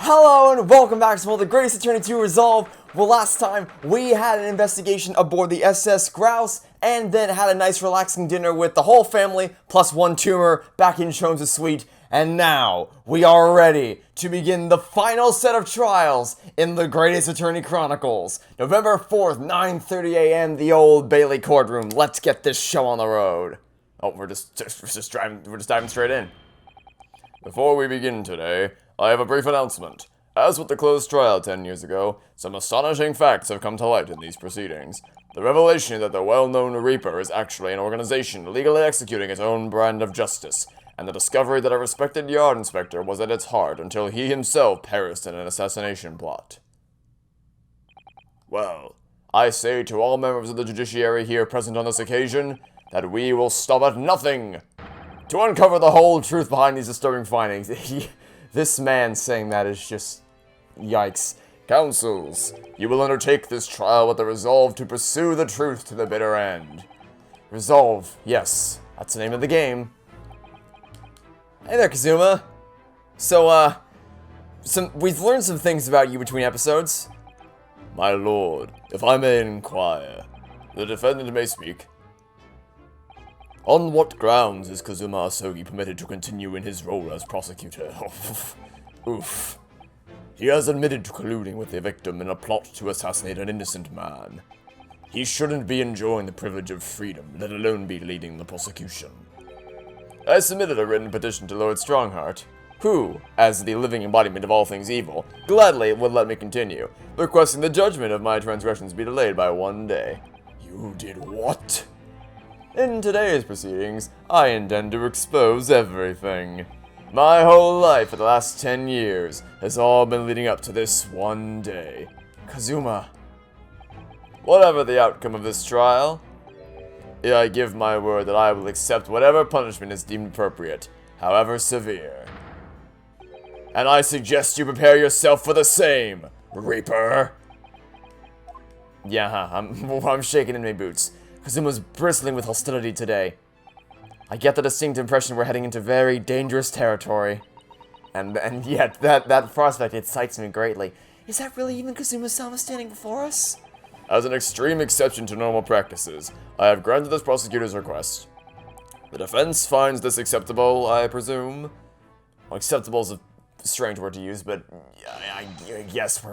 Hello and welcome back to the Great Ace Attorney to Resolve. Well, last time we had an investigation aboard the SS Grouse and then had a nice relaxing dinner with the whole family plus one tumor back in Jones' suite. And now we are ready to begin the final set of trials in the Great Ace Attorney Chronicles. November 4th, 9:30 a.m., the Old Bailey courtroom. Let's get this show on the road. Oh, we're just diving straight in. Before we begin today, I have a brief announcement. As with the closed trial 10 years ago, some astonishing facts have come to light in these proceedings. The revelation that the well-known Reaper is actually an organization legally executing its own brand of justice, and the discovery that a respected yard inspector was at its heart until he himself perished in an assassination plot. Well, I say to all members of the judiciary here present on this occasion, that we will stop at nothing to uncover the whole truth behind these disturbing findings. This man saying that is just... yikes. Counsels, you will undertake this trial with the resolve to pursue the truth to the bitter end. Resolve, yes, that's the name of the game. Hey there, Kazuma. So, we've learned some things about you between episodes. My lord, if I may inquire, the defendant may speak. On what grounds is Kazuma Asogi permitted to continue in his role as prosecutor? Oof. He has admitted to colluding with the victim in a plot to assassinate an innocent man. He shouldn't be enjoying the privilege of freedom, let alone be leading the prosecution. I submitted a written petition to Lord Strongheart, who, as the living embodiment of all things evil, gladly would let me continue, requesting the judgment of my transgressions be delayed by 1 day. You did what? In today's proceedings, I intend to expose everything. My whole life for the last 10 years has all been leading up to this one day. Kazuma. Whatever the outcome of this trial, I give my word that I will accept whatever punishment is deemed appropriate, however severe. And I suggest you prepare yourself for the same, Reaper. Yeah, I'm shaking in my boots. Kazuma's bristling with hostility today. I get the distinct impression we're heading into very dangerous territory. And yet, that prospect excites me greatly. Is that really even Kazuma-sama standing before us? As an extreme exception to normal practices, I have granted this prosecutor's request. The defense finds this acceptable, I presume? Well, acceptable is a strange word to use, but I guess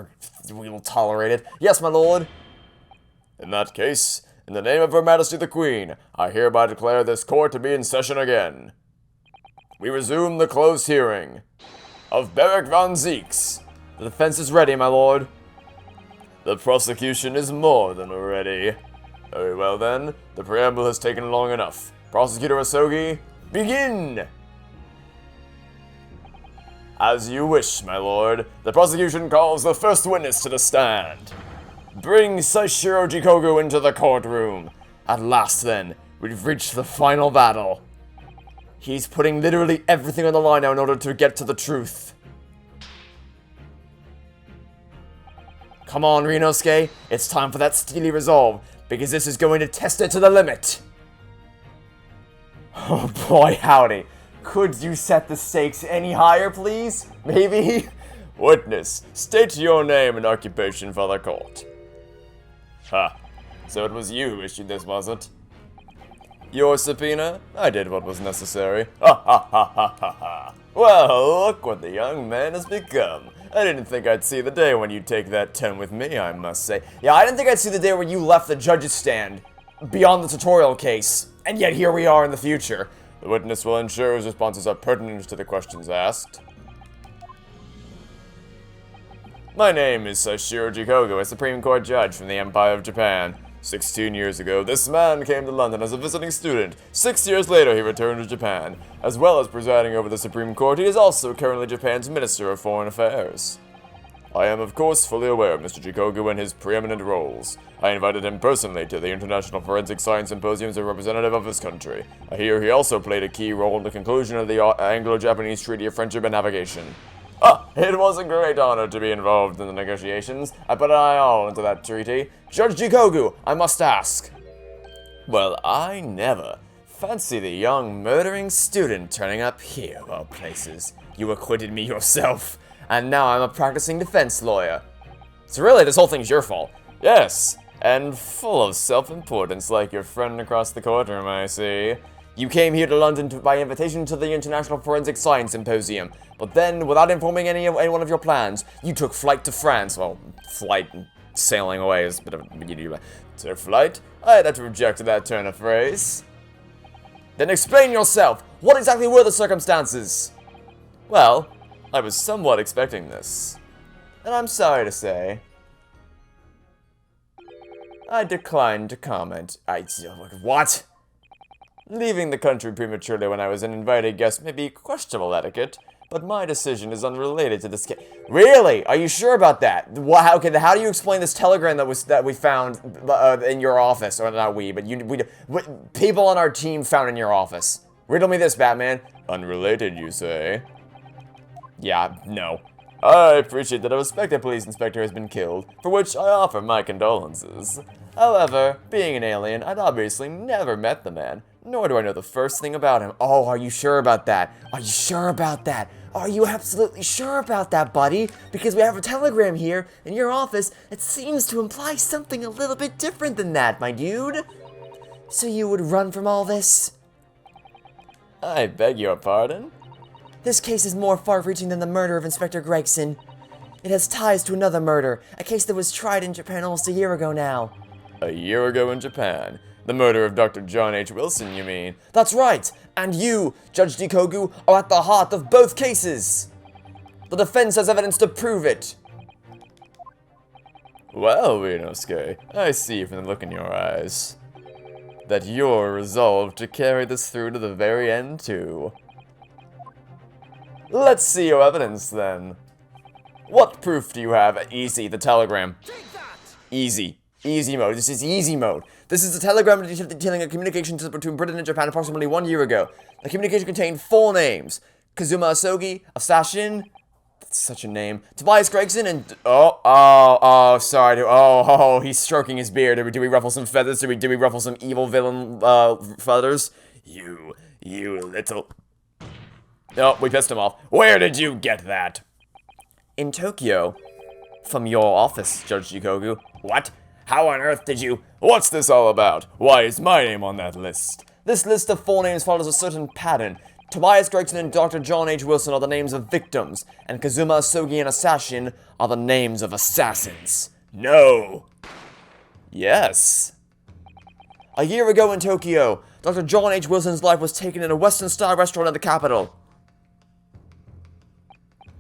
we will tolerate it. Yes, my lord. In that case, in the name of Her Majesty the Queen, I hereby declare this court to be in session again. We resume the closed hearing of Beric von Zeeks. The defense is ready, my lord. The prosecution is more than ready. Very well then, the preamble has taken long enough. Prosecutor Asogi, begin! As you wish, my lord. The prosecution calls the first witness to the stand. Bring Saishiro Jikogu into the courtroom. At last, then, we've reached the final battle. He's putting literally everything on the line now in order to get to the truth. Come on, Ryunosuke. It's time for that steely resolve, because this is going to test it to the limit. Oh boy, howdy. Could you set the stakes any higher, please? Maybe? Witness, state your name and occupation for the court. Ha, so it was you who issued this, was it? Your subpoena? I did what was necessary. Ha ha ha ha ha ha. Well, look what the young man has become. I didn't think I'd see the day when you'd take that tone with me, I must say. Yeah, I didn't think I'd see the day when you left the judge's stand beyond the tutorial case, and yet here we are in the future. The witness will ensure his responses are pertinent to the questions asked. My name is Saishiro Jikogu, a Supreme Court judge from the Empire of Japan. 16 years ago, this man came to London as a visiting student. 6 years later, he returned to Japan. As well as presiding over the Supreme Court, he is also currently Japan's Minister of Foreign Affairs. I am, of course, fully aware of Mr. Jikogu and his preeminent roles. I invited him personally to the International Forensic Science Symposium as a representative of his country. I hear he also played a key role in the conclusion of the Anglo-Japanese Treaty of Friendship and Navigation. It was a great honor to be involved in the negotiations. I put an eye all into that treaty. Judge Jikogu, I must ask. Well, I never. Fancy the young murdering student turning up here, of all places. You acquitted me yourself. and now I'm a practicing defense lawyer. So really, this whole thing's your fault. Yes, and full of self-importance like your friend across the courtroom, I see. You came here to London by invitation to the International Forensic Science Symposium, but then, without informing anyone of your plans, you took flight to France. Well, flight and sailing away is a bit of a... Took flight? I'd have to reject that turn of phrase. Then explain yourself! What exactly were the circumstances? Well, I was somewhat expecting this. And I'm sorry to say, I declined to comment. What? Leaving the country prematurely when I was an invited guest may be questionable etiquette, but my decision is unrelated to this case. Really? Are you sure about that? How do you explain this telegram that we found in your office? Or not we, but people on our team found in your office. Riddle me this, Batman. Unrelated, you say? Yeah, no. I appreciate that a respected police inspector has been killed, for which I offer my condolences. However, being an alien, I'd obviously never met the man, nor do I know the first thing about him. Oh, are you sure about that? Are you sure about that? Are you absolutely sure about that, buddy? Because we have a telegram here in your office that seems to imply something a little bit different than that, my dude. So you would run from all this? I beg your pardon? This case is more far-reaching than the murder of Inspector Gregson. It has ties to another murder, a case that was tried in Japan almost a year ago now. A year ago in Japan? The murder of Dr. John H. Wilson, you mean? That's right! And you, Judge Dikogu, are at the heart of both cases! The defense has evidence to prove it! Well, Ryunosuke, I see from the look in your eyes that you're resolved to carry this through to the very end, too. Let's see your evidence, then. What proof do you have? Easy, the telegram. Easy. Easy mode. This is easy mode. This is a telegram detailing a communication between Britain and Japan approximately 1 year ago. The communication contained 4 names. Kazuma Asogi, Assassin, that's such a name, Tobias Gregson, and... sorry. He's stroking his beard. Do we ruffle some feathers? Do we ruffle some evil villain, feathers? You little... Oh, we pissed him off. Where did you get that? In Tokyo. From your office, Judge Jikogu. What? How on earth did you... What's this all about? Why is my name on that list? This list of 4 names follows a certain pattern. Tobias Gregson and Dr. John H. Wilson are the names of victims, and Kazuma Asogi and Assassin are the names of assassins. No! Yes. A year ago in Tokyo, Dr. John H. Wilson's life was taken in a Western-style restaurant in the capital.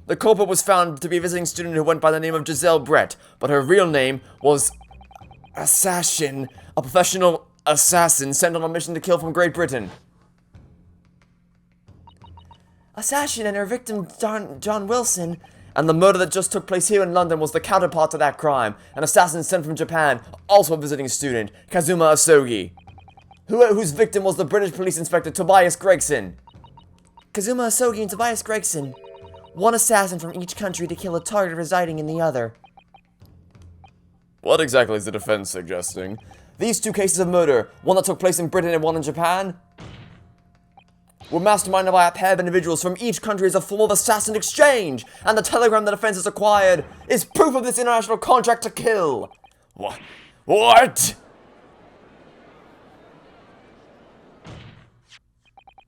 The culprit was found to be a visiting student who went by the name of Giselle Brett, but her real name was Assassin, a professional assassin sent on a mission to kill from Great Britain. Assassin and her victim, John Wilson, and the murder that just took place here in London was the counterpart to that crime, an assassin sent from Japan, also a visiting student, Kazuma Asogi, whose victim was the British police inspector Tobias Gregson. Kazuma Asogi and Tobias Gregson. 1 assassin from each country to kill a target residing in the other. What exactly is the defense suggesting? These 2 cases of murder, one that took place in Britain and one in Japan, were masterminded by a pair of individuals from each country as a form of assassin exchange, and the telegram the defense has acquired is proof of this international contract to kill. What?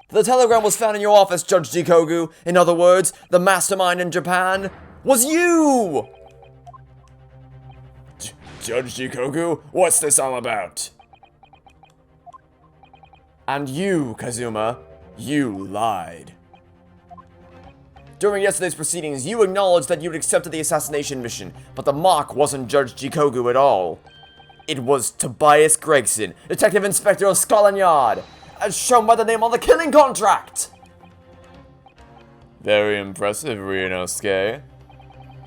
The telegram was found in your office, Judge Jikogu. In other words, the mastermind in Japan was you! Judge Jikogu, what's this all about? And you, Kazuma, you lied. During yesterday's proceedings, you acknowledged that you'd accepted the assassination mission, but the mark wasn't Judge Jikogu at all. It was Tobias Gregson, Detective Inspector of Scotland Yard, as shown by the name on the killing contract! Very impressive, Ryunosuke.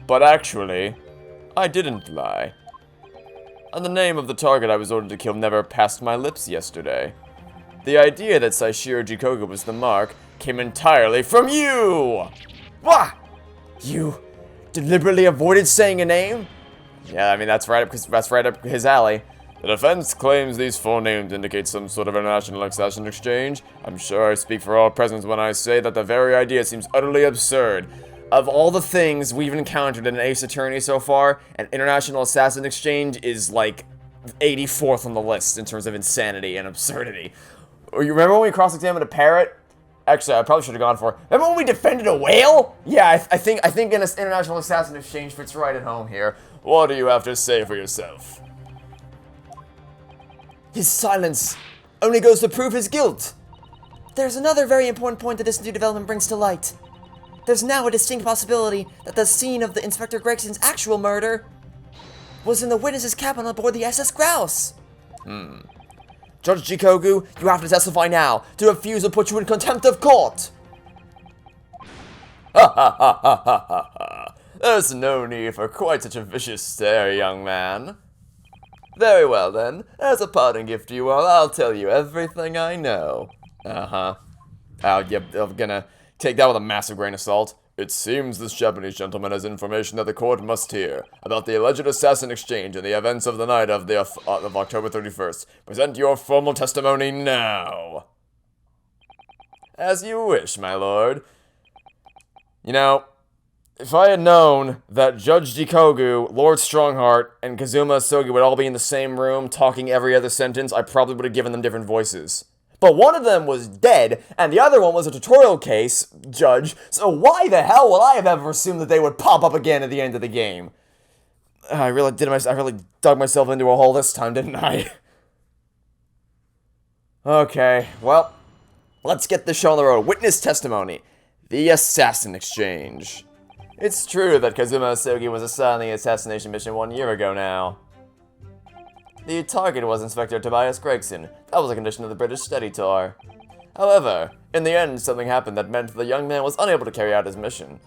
But actually, I didn't lie. And the name of the target I was ordered to kill never passed my lips yesterday. The idea that Saishiro Jikogu was the mark came entirely from you! Wah! You deliberately avoided saying a name? Yeah, I mean, that's right up his alley. The defense claims these 4 names indicate some sort of international assassin exchange. I'm sure I speak for all present when I say that the very idea seems utterly absurd. of all the things we've encountered in an Ace Attorney so far, an international assassin exchange is like 84th on the list in terms of insanity and absurdity. Or you remember when we cross-examined a parrot? Actually, I probably should have gone for it. Remember when we defended a whale? Yeah, I think an international assassin exchange fits right at home here. What do you have to say for yourself? His silence only goes to prove his guilt. There's another very important point that this new development brings to light. There's now a distinct possibility that the scene of the Inspector Gregson's actual murder was in the witness's cabin on board the SS Grouse. Judge Jikogu, you have to testify now. To refuse will put you in contempt of court. Ha ha ha ha ha ha ha. There's no need for quite such a vicious stare, young man. Very well then, as a parting gift to you all, I'll tell you everything I know. Yep, I'm gonna take that with a massive grain of salt. It seems this Japanese gentleman has information that the court must hear about the alleged assassin exchange and the events of the night of October 31st. Present your formal testimony now. As you wish, my lord. You know, if I had known that Judge Jikogu, Lord Strongheart, and Kazuma Asogi would all be in the same room talking every other sentence, I probably would have given them different voices. But one of them was dead, and the other one was a tutorial case, Judge, so why the hell would I have ever assumed that they would pop up again at the end of the game? I really dug myself into a hole this time, didn't I? Okay, well, let's get this show on the road. Witness testimony. The Assassin Exchange. It's true that Kazuma Asogi was assigned the assassination mission 1 year ago now. The target was Inspector Tobias Gregson. That was a condition of the British study tour. However, in the end, something happened that meant the young man was unable to carry out his mission.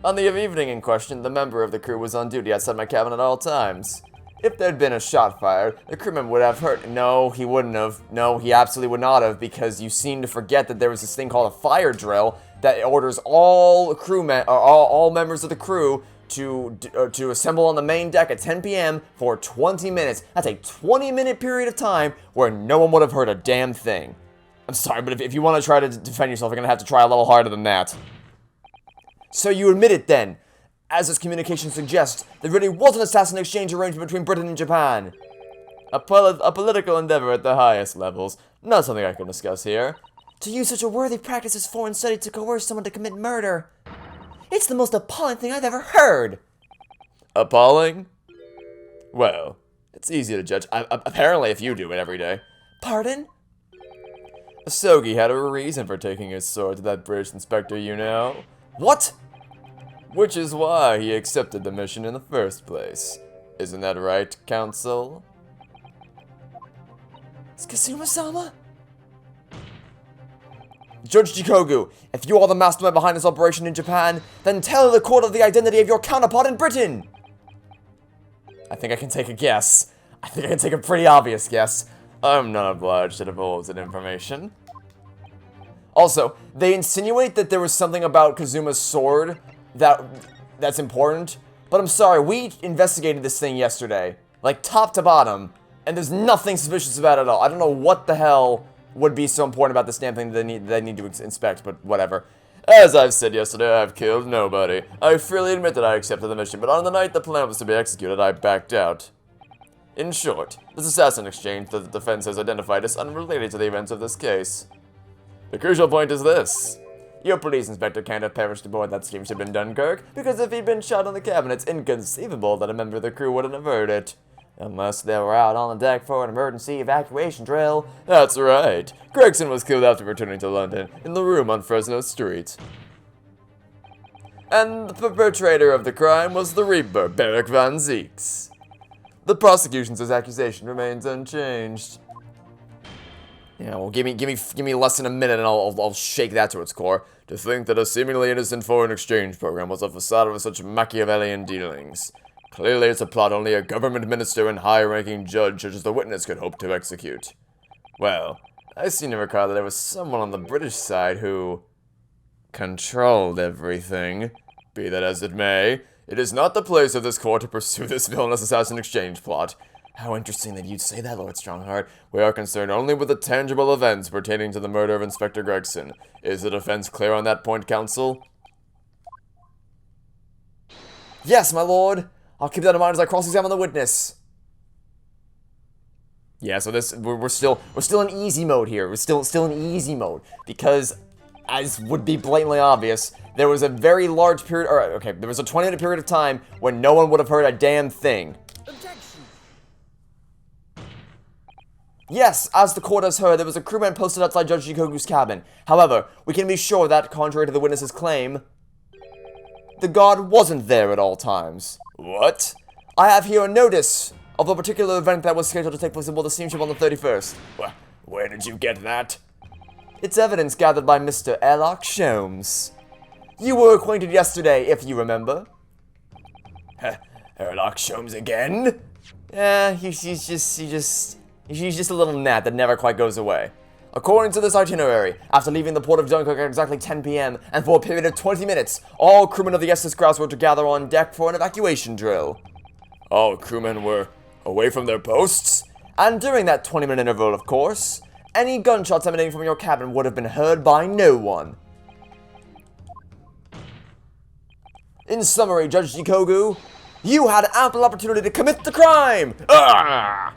On the evening in question, the member of the crew was on duty outside my cabin at all times. If there'd been a shot fired, the crewman would have hurt. No, he wouldn't have. No, he absolutely would not have, because you seem to forget that there was this thing called a fire drill that orders all members of the crew to assemble on the main deck at 10 p.m. for 20 minutes. That's a 20-minute period of time where no one would have heard a damn thing. I'm sorry, but if you want to try to defend yourself, you're going to have to try a little harder than that. So you admit it then. As this communication suggests, there really was an assassin exchange arrangement between Britain and Japan. A political endeavor at the highest levels. Not something I can discuss here. To use such a worthy practice as foreign study to coerce someone to commit murder. It's the most appalling thing I've ever heard. Appalling? Well, it's easy to judge. Apparently, if you do it every day. Pardon? Asogi had a reason for taking his sword to that British inspector, you know. What? Which is why he accepted the mission in the first place. Isn't that right, Counsel? It's Kazuma-sama? Judge Jikogu, if you are the mastermind behind this operation in Japan, then tell the court of the identity of your counterpart in Britain! I think I can take a guess. I think I can take a pretty obvious guess. I'm not obliged to divulge that information. Also, they insinuate that there was something about Kazuma's sword that's important, but I'm sorry, we investigated this thing yesterday, like top to bottom, and there's nothing suspicious about it at all. I don't know what the hell would be so important about this damn thing that they need to inspect, but whatever. As I've said yesterday, I've killed nobody. I freely admit that I accepted the mission, but on the night the plan was to be executed, I backed out. In short, this assassin exchange that the defense has identified is unrelated to the events of this case. The crucial point is this. Your police inspector can't have perished aboard that steamship in Dunkirk, because if he'd been shot on the cabin, it's inconceivable that a member of the crew wouldn't have heard it. Unless they were out on the deck for an emergency evacuation drill. That's right. Gregson was killed after returning to London, in the room on Fresno Street. And the perpetrator of the crime was the Reaper, Beric Van Zieks. The prosecution's accusation remains unchanged. Yeah, well, give me less than a minute and I'll shake that to its core. To think that a seemingly innocent foreign exchange program was a facade of such Machiavellian dealings. Clearly it's a plot only a government minister and high-ranking judge such as the witness could hope to execute. Well, I seem to recall that there was someone on the British side who controlled everything. Be that as it may, it is not the place of this court to pursue this villainous assassin exchange plot. How interesting that you'd say that, Lord Strongheart. We are concerned only with the tangible events pertaining to the murder of Inspector Gregson. Is the defense clear on that point, Counsel? Yes, my lord. I'll keep that in mind as I cross-examine the witness. Yeah, so we're still in easy mode here. We're still in easy mode because, as would be blatantly obvious, there was a very large period, or okay, there was a 20-minute period of time when no one would have heard a damn thing. Objection. Yes, as the court has heard, there was a crewman posted outside Judge Jikogu's cabin. However, we can be sure that, contrary to the witness's claim, the guard wasn't there at all times. What? I have here a notice of a particular event that was scheduled to take place aboard the steamship on the 31st. Where did you get that? It's evidence gathered by Mr. Sherlock Sholmes. You were acquainted yesterday, if you remember. Sherlock Sholmes again? Yeah, he's just a little gnat that never quite goes away. According to this itinerary, after leaving the port of Dunkirk at exactly 10 p.m., and for a period of 20 minutes, all crewmen of the SS Grouse were to gather on deck for an evacuation drill. All crewmen were away from their posts? And during that 20-minute interval, of course, any gunshots emanating from your cabin would have been heard by no one. In summary, Judge Jikogu, you had ample opportunity to commit the crime! Ah!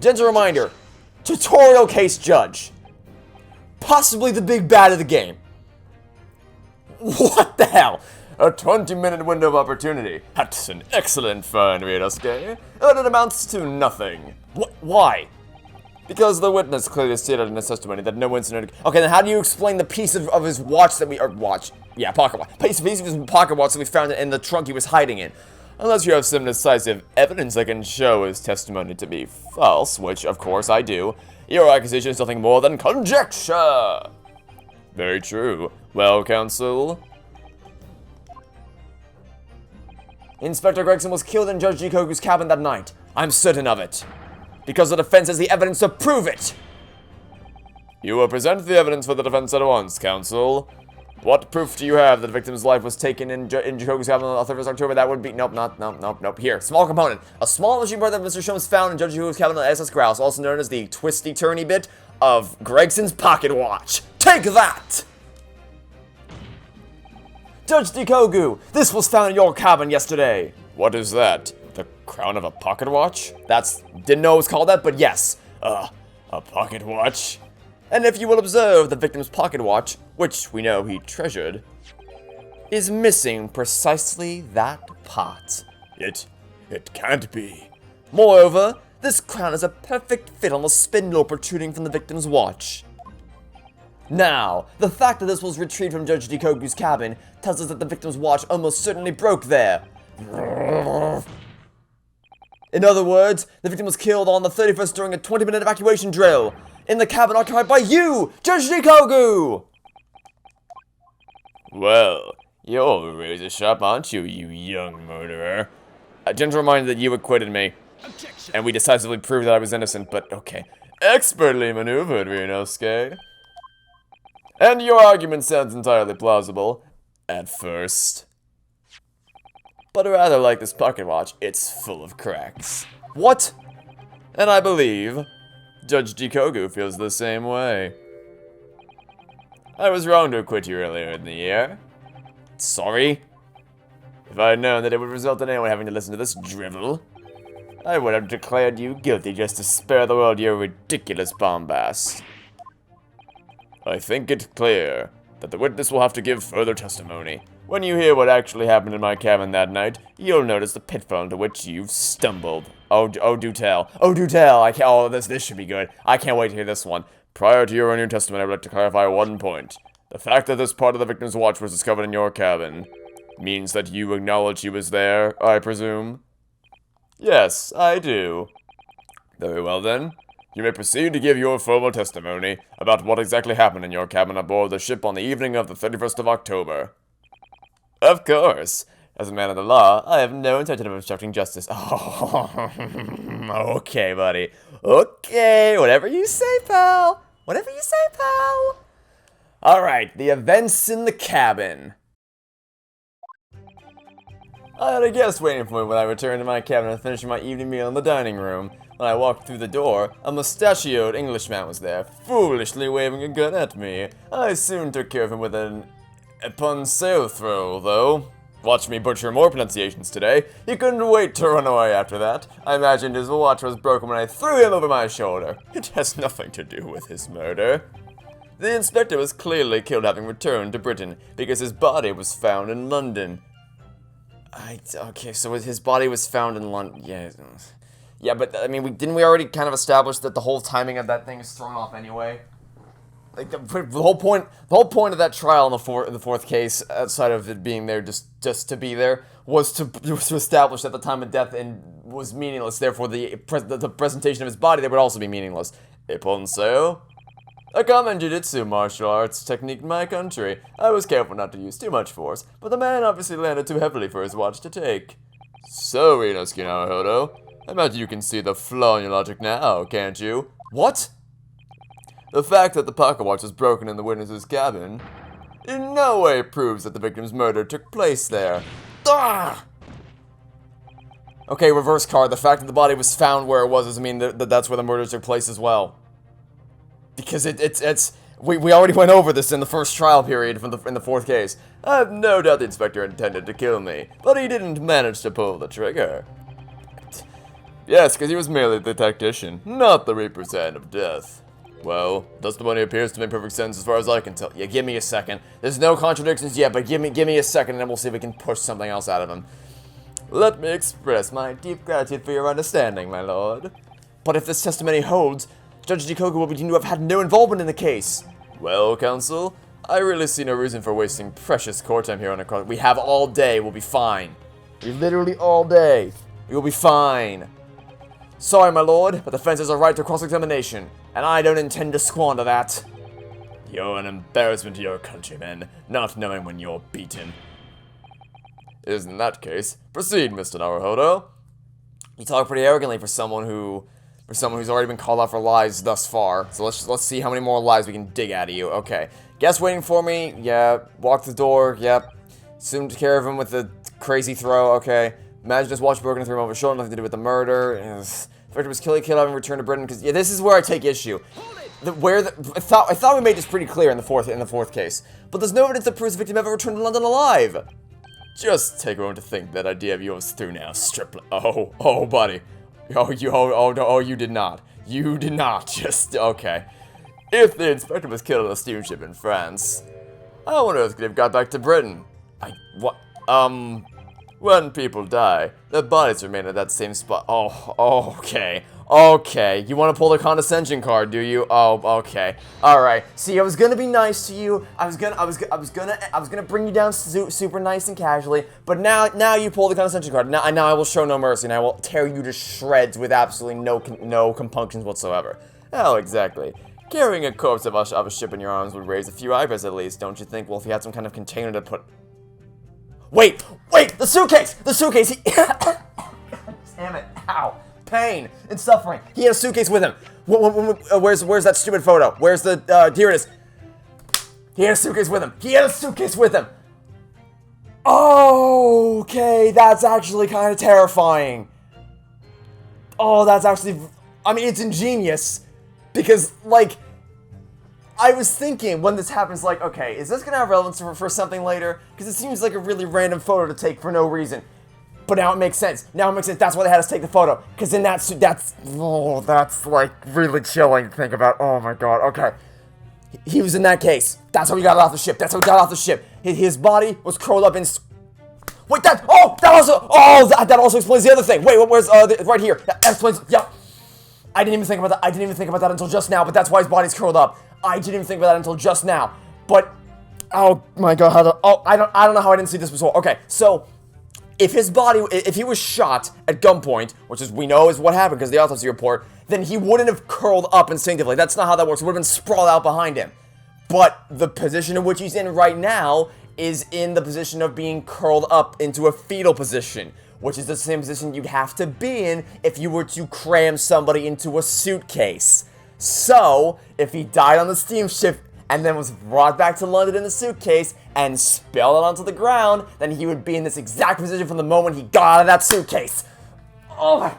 Gentle reminder, tutorial case judge. Possibly the big bad of the game. What the hell? A 20-minute window of opportunity. That's an excellent find, Ryunosuke. But it amounts to nothing. Why? Because the witness clearly stated in his testimony that no incident... Okay, then how do you explain the piece of his watch that we... Or watch. Yeah, pocket watch. Piece of his pocket watch that we found in the trunk he was hiding in. Unless you have some decisive evidence that can show his testimony to be false, which, of course, I do, your accusation is nothing more than conjecture! Very true. Well, counsel? Inspector Gregson was killed in Judge Jikogu's cabin that night. I'm certain of it. Because the defense has the evidence to prove it! You will present the evidence for the defense at once, counsel. What proof do you have that the victim's life was taken in Jikogu's cabin on the 31st October? That would be... Nope. Here, small component. A small machine part that Mr. Sholmes found in Judge Jikogu's cabin on the SS Grouse, also known as the twisty-turny bit of Gregson's pocket watch. Take that! Judge Jikogu, this was found in your cabin yesterday. What is that? The crown of a pocket watch? Didn't know it was called that, but yes. A pocket watch? And if you will observe, the victim's pocket watch, which we know he treasured, is missing precisely that part. It can't be. Moreover, this crown is a perfect fit on the spindle protruding from the victim's watch. Now, the fact that this was retrieved from Judge Jikogu's cabin tells us that the victim's watch almost certainly broke there. In other words, the victim was killed on the 31st during a 20-minute evacuation drill in the cabin occupied by you, Judge Jikogu! Well, you're razor sharp, aren't you, you young murderer? A gentle reminder that you acquitted me. Objection. And we decisively proved that I was innocent, but okay. Expertly maneuvered, Ryunosuke. And your argument sounds entirely plausible, at first. But rather like this pocket watch, it's full of cracks. What? And I believe Judge Jikogu feels the same way. I was wrong to acquit you earlier in the year. Sorry. If I had known that it would result in anyone having to listen to this drivel, I would have declared you guilty just to spare the world your ridiculous bombast. I think it clear that the witness will have to give further testimony. When you hear what actually happened in my cabin that night, you'll notice the pitfall into which you've stumbled. Oh, do tell. Oh, do tell. This should be good. I can't wait to hear this one. Prior to your own testimony, I would like to clarify one point. The fact that this part of the victim's watch was discovered in your cabin means that you acknowledge she was there, I presume? Yes, I do. Very well then. You may proceed to give your formal testimony about what exactly happened in your cabin aboard the ship on the evening of the 31st of October. Of course. As a man of the law, I have no intention of obstructing justice. Oh, okay, buddy. Okay, whatever you say, pal. Whatever you say, pal. Alright, the events in the cabin. I had a guest waiting for me when I returned to my cabin and finished my evening meal in the dining room. When I walked through the door, a mustachioed Englishman was there, foolishly waving a gun at me. I soon took care of him with an upon sale throw, though. Watch me butcher more pronunciations today. He couldn't wait to run away after that. I imagined his watch was broken when I threw him over my shoulder. It has nothing to do with his murder. The inspector was clearly killed having returned to Britain because his body was found in London. Okay, so his body was found in London. Yeah, but I mean, didn't we already kind of establish that the whole timing of that thing is thrown off anyway? Like the whole point of that trial in the fourth case, outside of it being there just to be there, was to establish that the time of death was meaningless. Therefore, the presentation of his body there would also be meaningless. Ippon-seo? A common jiu-jitsu martial arts technique in my country. I was careful not to use too much force, but the man obviously landed too heavily for his watch to take. So, Ryunosuke Naruhodo, I imagine you can see the flaw in your logic now, can't you? What? The fact that the pocket watch was broken in the witness's cabin in no way proves that the victim's murder took place there. Ah! Okay, reverse card. The fact that the body was found where it was doesn't mean that that's where the murder took place as well. Because we already went over this in the first trial period in the fourth case. I have no doubt the inspector intended to kill me, but he didn't manage to pull the trigger. Yes, because he was merely the tactician, not the reaper's hand of death. Well, testimony appears to make perfect sense as far as I can tell. Yeah, give me a second. There's no contradictions yet, but give me a second and then we'll see if we can push something else out of him. Let me express my deep gratitude for your understanding, my lord. But if this testimony holds, Judge Jikoku will be deemed to have had no involvement in the case. Well, counsel, I really see no reason for wasting precious court time here on a cross. We have all day, we'll be fine. We literally all day. We will be fine. Sorry, my lord, but the defense has a right to cross-examination, and I don't intend to squander that. You're an embarrassment to your countrymen, not knowing when you're beaten. In that case, proceed, Mr. Naruhodo. You talk pretty arrogantly for someone who's already been called out for lies thus far. So let's see how many more lies we can dig out of you. Okay, guest waiting for me. Yeah, walk the door. Yep. Assumed care of him with the crazy throw. Okay. Imagine his watch broken through him over his shoulder, nothing to do with the murder. The victim was killed having returned to Britain. Because yeah, this is where I take issue. I thought we made this pretty clear in the fourth case, but there's no evidence that proves the victim ever returned to London alive. Just take a moment to think that idea of yours through now, stripling. Oh, buddy. You did not. You did not. Just okay. If the inspector was killed on a steamship in France, I wonder if he could have got back to Britain. When people die, their bodies remain at that same spot. Oh, okay. Okay, you want to pull the condescension card, do you? Oh, okay. All right. See, I was gonna be nice to you. I was gonna bring you down super nice and casually. But now you pull the condescension card. Now I will show no mercy, and I will tear you to shreds with absolutely no compunctions whatsoever. Oh, exactly. Carrying a corpse of a ship in your arms would raise a few eyebrows at least, don't you think? Well, if you had some kind of container to put. Wait! The suitcase! The suitcase! Damn it! Ow! Pain and suffering. He had a suitcase with him. Where's that stupid photo? Where's the, here it is. He had a suitcase with him. He had a suitcase with him. Okay, that's actually kind of terrifying. Oh, that's actually, I mean, it's ingenious. Because, like, I was thinking when this happens, like, okay, is this going to have relevance for something later? Because it seems like a really random photo to take for no reason. But now it makes sense. That's why they had us take the photo. Because in that's like really chilling to think about. Oh my god. Okay. He was in that case. That's how he got off the ship. His body was curled up in. Wait, that also explains the other thing. Wait, where's right here? That explains. Yeah. I didn't even think about that until just now. But that's why his body's curled up. I didn't even think about that until just now. But oh my god. I don't know how I didn't see this before. Okay, so. If he was shot at gunpoint, which we know is what happened because the autopsy report, then he wouldn't have curled up instinctively. That's not how that works. It would have been sprawled out behind him. But the position in which he's in right now is in the position of being curled up into a fetal position, which is the same position you'd have to be in if you were to cram somebody into a suitcase. So, if he died on the steamship and then was brought back to London in the suitcase and spilled it onto the ground, then he would be in this exact position from the moment he got out of that suitcase. Oh my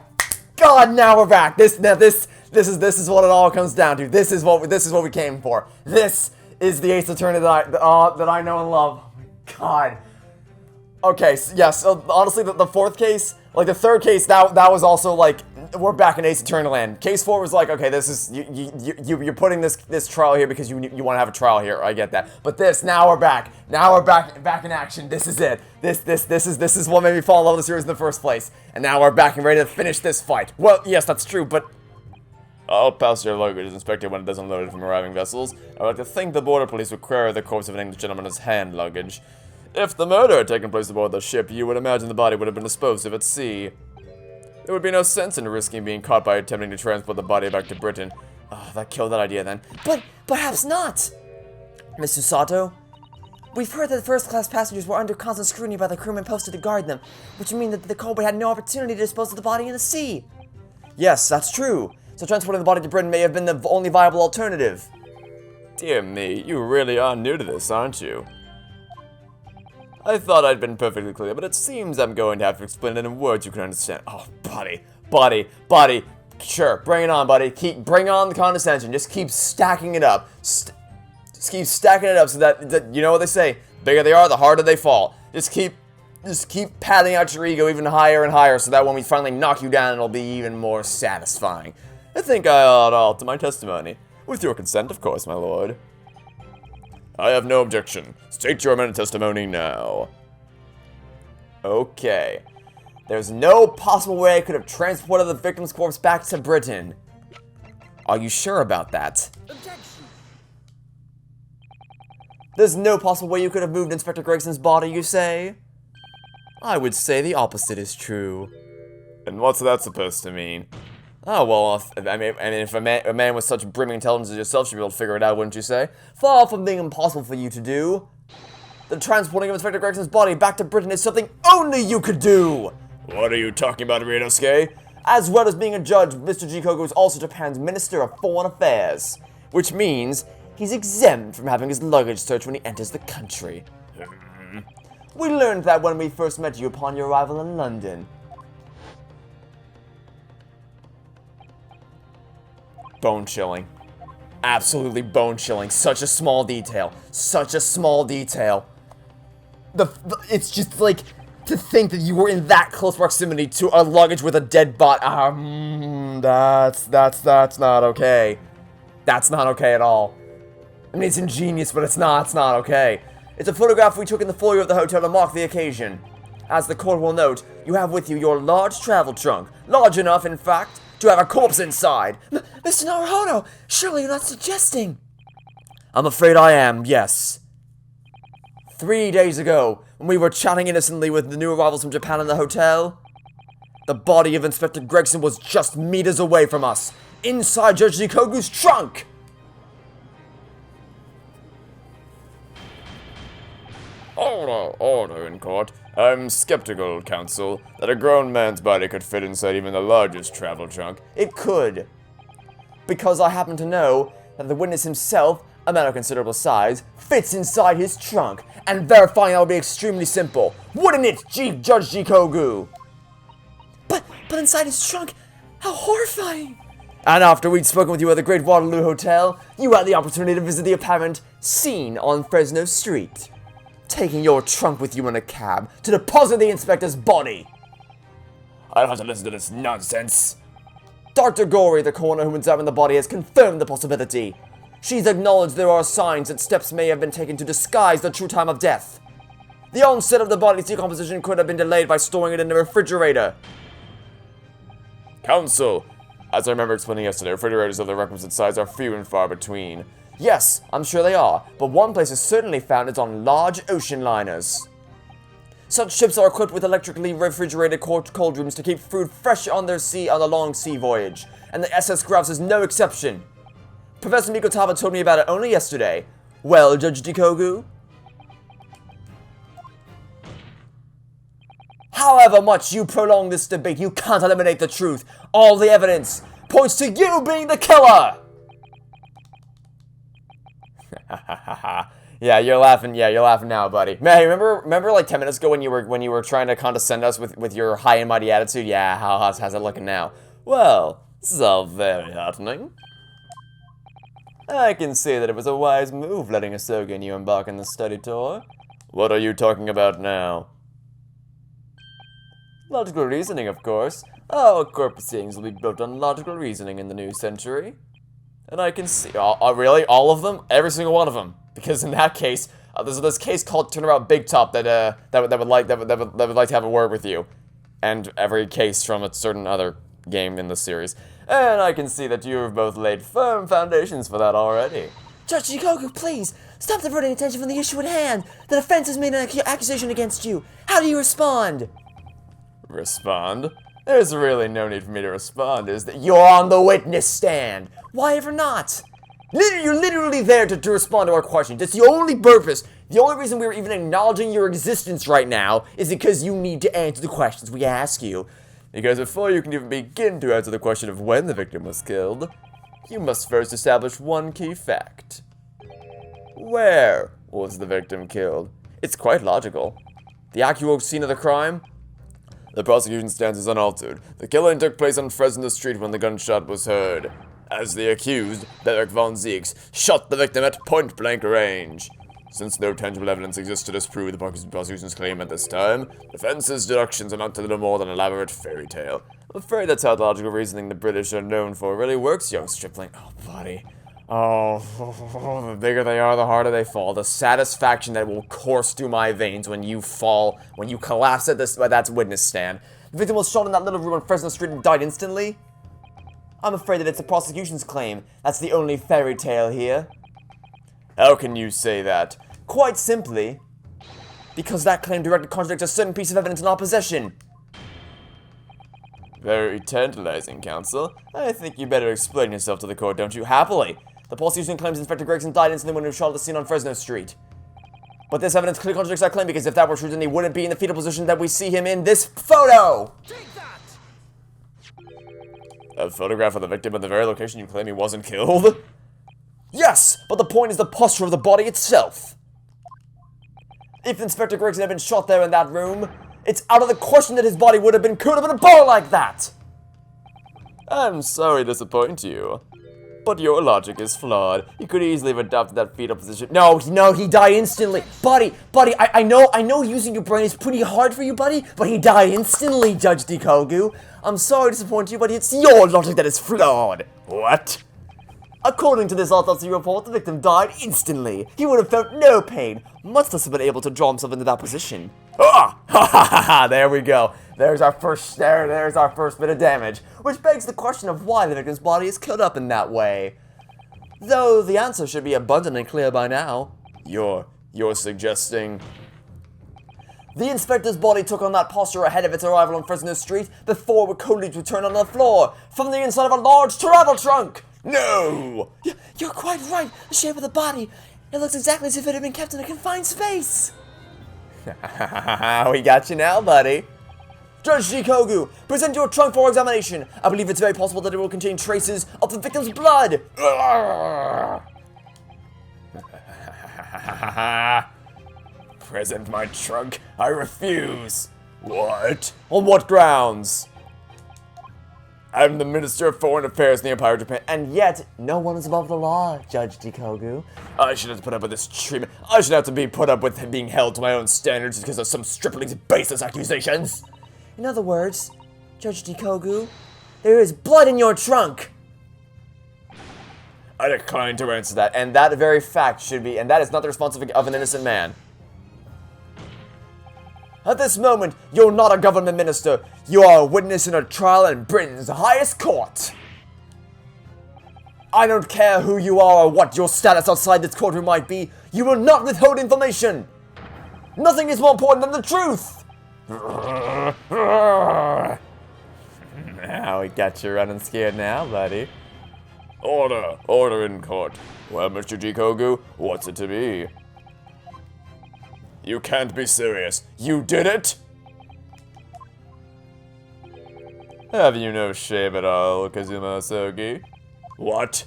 god, now we're back. This is what it all comes down to. This is what we came for. This is the Ace Attorney that I know and love. Oh my god. Okay, yes, honestly, the fourth case, like the third case, that was also like, we're back in Ace Attorney land. Case 4 was like, okay, this is, you're putting this trial here because you want to have a trial here, I get that. But now we're back in action, this is it. This is what made me fall in love with the series in the first place. And now we're back and ready to finish this fight. Well, yes, that's true, but... All passenger luggage is inspected when it is unloaded from arriving vessels. I would like to think the border police would query the corpse of an English gentleman as hand luggage. If the murder had taken place aboard the ship, you would imagine the body would have been disposed of at sea. There would be no sense in risking being caught by attempting to transport the body back to Britain. Oh, that killed that idea then. But perhaps not! Mr. Sato, we've heard that the first-class passengers were under constant scrutiny by the crewmen posted to guard them, which means that the Kobe had no opportunity to dispose of the body in the sea. Yes, that's true. So transporting the body to Britain may have been the only viable alternative. Dear me, you really are new to this, aren't you? I thought I'd been perfectly clear, but it seems I'm going to have to explain it in words you can understand. Oh, buddy. Sure, bring it on, buddy. Bring on the condescension. Just keep stacking it up. Just keep stacking it up so that, you know what they say, the bigger they are, the harder they fall. Just keep padding out your ego even higher and higher so that when we finally knock you down, it'll be even more satisfying. I think I ought to alter my testimony. With your consent, of course, my lord. I have no objection. State your amended testimony now. Okay. There's no possible way I could have transported the victim's corpse back to Britain. Are you sure about that? Objection. There's no possible way you could have moved Inspector Gregson's body, you say? I would say the opposite is true. And what's that supposed to mean? Oh, well, I mean, if a man with such brimming intelligence as yourself should be able to figure it out, wouldn't you say? Far from being impossible for you to do. The transporting of Inspector Gregson's body back to Britain is something only you could do! What are you talking about, Ryunosuke? As well as being a judge, Mr. Jikoku is also Japan's Minister of Foreign Affairs, which means he's exempt from having his luggage searched when he enters the country. We learned that when we first met you upon your arrival in London. Bone-chilling. Absolutely bone-chilling. Such a small detail. Such a small detail. It's just like, to think that you were in that close proximity to a luggage with a dead bot. That's not okay. That's not okay at all. I mean, it's ingenious, but it's not okay. It's a photograph we took in the foyer of the hotel to mark the occasion. As the court will note, you have with you your large travel trunk. Large enough, in fact, to have a corpse inside. Mr. Naruhodo, surely you're not suggesting... I'm afraid I am, yes. 3 days ago, when we were chatting innocently with the new arrivals from Japan in the hotel, the body of Inspector Gregson was just meters away from us, inside Judge Jikogu's trunk! Order in court. I'm skeptical, counsel, that a grown man's body could fit inside even the largest travel trunk. It could. Because I happen to know that the witness himself, a man of considerable size, fits inside his trunk, and verifying that would be extremely simple. Wouldn't it, Judge Jikogu? But inside his trunk? How horrifying! And after we'd spoken with you at the Great Waterloo Hotel, you had the opportunity to visit the apparent scene on Fresno Street, taking your trunk with you in a cab to deposit the inspector's body. I don't have to listen to this nonsense. Dr. Gory, the coroner who examined the body, has confirmed the possibility. She's acknowledged there are signs that steps may have been taken to disguise the true time of death. The onset of the body's decomposition could have been delayed by storing it in the refrigerator. Counsel, as I remember explaining yesterday, refrigerators of the requisite size are few and far between. Yes, I'm sure they are, but one place is certainly found is on large ocean liners. Such ships are equipped with electrically refrigerated cold rooms to keep food fresh on their on a long sea voyage, and the SS Grouse is no exception. Professor Mikotaba told me about it only yesterday. Well, Judge Jikogu? However much you prolong this debate, you can't eliminate the truth. All the evidence points to you being the killer! Yeah, you're laughing now, buddy. Man, remember like 10 minutes ago when you were trying to condescend us with your high and mighty attitude? Yeah, how's it looking now? Well, this is all very heartening. I can see that it was a wise move letting Asogi and you embark on the study tour. What are you talking about now? Logical reasoning, of course. Oh, court proceedings will be built on logical reasoning in the new century. And I can see, really? All of them? Every single one of them? Because in that case, there's this case called Turnabout Big Top that would like to have a word with you. And every case from a certain other game in the series. And I can see that you have both laid firm foundations for that already. Judge Shikoku, please! Stop diverting attention from the issue at hand! The defense has made an accusation against you! How do you respond? Respond? There's really no need for me to respond, is that you're on the witness stand! Why ever not? You're literally there to respond to our questions. That's the only purpose. The only reason we're even acknowledging your existence right now is because you need to answer the questions we ask you. Because before you can even begin to answer the question of when the victim was killed, you must first establish one key fact. Where was the victim killed? It's quite logical. The actual scene of the crime? The prosecution's stance is unaltered. The killing took place on Fresno Street when the gunshot was heard. As the accused, Beric von Zieks, shot the victim at point-blank range. Since no tangible evidence exists to disprove the prosecution's claim at this time, defense's deductions amount to little more than an elaborate fairy tale. I'm afraid that's how logical reasoning the British are known for really works, young stripling. Oh, buddy. Oh, the bigger they are, the harder they fall. The satisfaction that will course through my veins when you fall, when you collapse at that witness stand. The victim was shot in that little room on Fresno Street and died instantly? I'm afraid that it's the prosecution's claim. That's the only fairy tale here. How can you say that? Quite simply, because that claim directly contradicts a certain piece of evidence in opposition. Very tantalizing, counsel. I think you better explain yourself to the court, don't you? Happily. The prosecution claims Inspector Gregson died instantly when he was shot at the scene on Fresno Street. But this evidence clearly contradicts that claim, because if that were true, then he wouldn't be in the fetal position that we see him in this photo! Take that! A photograph of the victim at the very location you claim he wasn't killed? Yes, but the point is the posture of the body itself. If Inspector Gregson had been shot there in that room, it's out of the question that his body would have been curled up in a ball like that! I'm sorry to disappoint you, but your logic is flawed. You could easily have adopted that fetal position. No, he died instantly. Buddy, I know using your brain is pretty hard for you, buddy, but he died instantly, Judge Dikogu. I'm sorry to disappoint you, but it's your logic that is flawed. What? According to this autopsy report, the victim died instantly. He would have felt no pain, much less have been able to draw himself into that position. Ah! Ha ha ha ha! There we go. There's our first bit of damage, which begs the question of why the victim's body is cut up in that way. Though the answer should be abundantly clear by now. You're suggesting the inspector's body took on that posture ahead of its arrival on Fresno Street before it would coldly return on the floor from the inside of a large travel trunk. No! You're quite right. The shape of the body. It looks exactly as if it had been kept in a confined space. We got you now, buddy. Judge Shikogu, present your trunk for examination. I believe it's very possible that it will contain traces of the victim's blood. Present my trunk? I refuse. What? On what grounds? I'm the Minister of Foreign Affairs in the Empire of Japan, and yet no one is above the law, Judge Dikogu. I should have to put up with this treatment. I should have to be put up with being held to my own standards because of some stripling's baseless accusations. In other words, Judge Dikogu, there is blood in your trunk. I decline to answer that, and that very fact should be, and that is not the responsibility of an innocent man. At this moment, you're not a government minister. You are a witness in a trial in Britain's highest court. I don't care who you are or what your status outside this courtroom might be. You will not withhold information. Nothing is more important than the truth. Now we got you running scared now, buddy. Order in court. Well, Mr. Jikogu, what's it to be? You can't be serious. You did it? Have you no shame at all, Kazuma Osogi? What?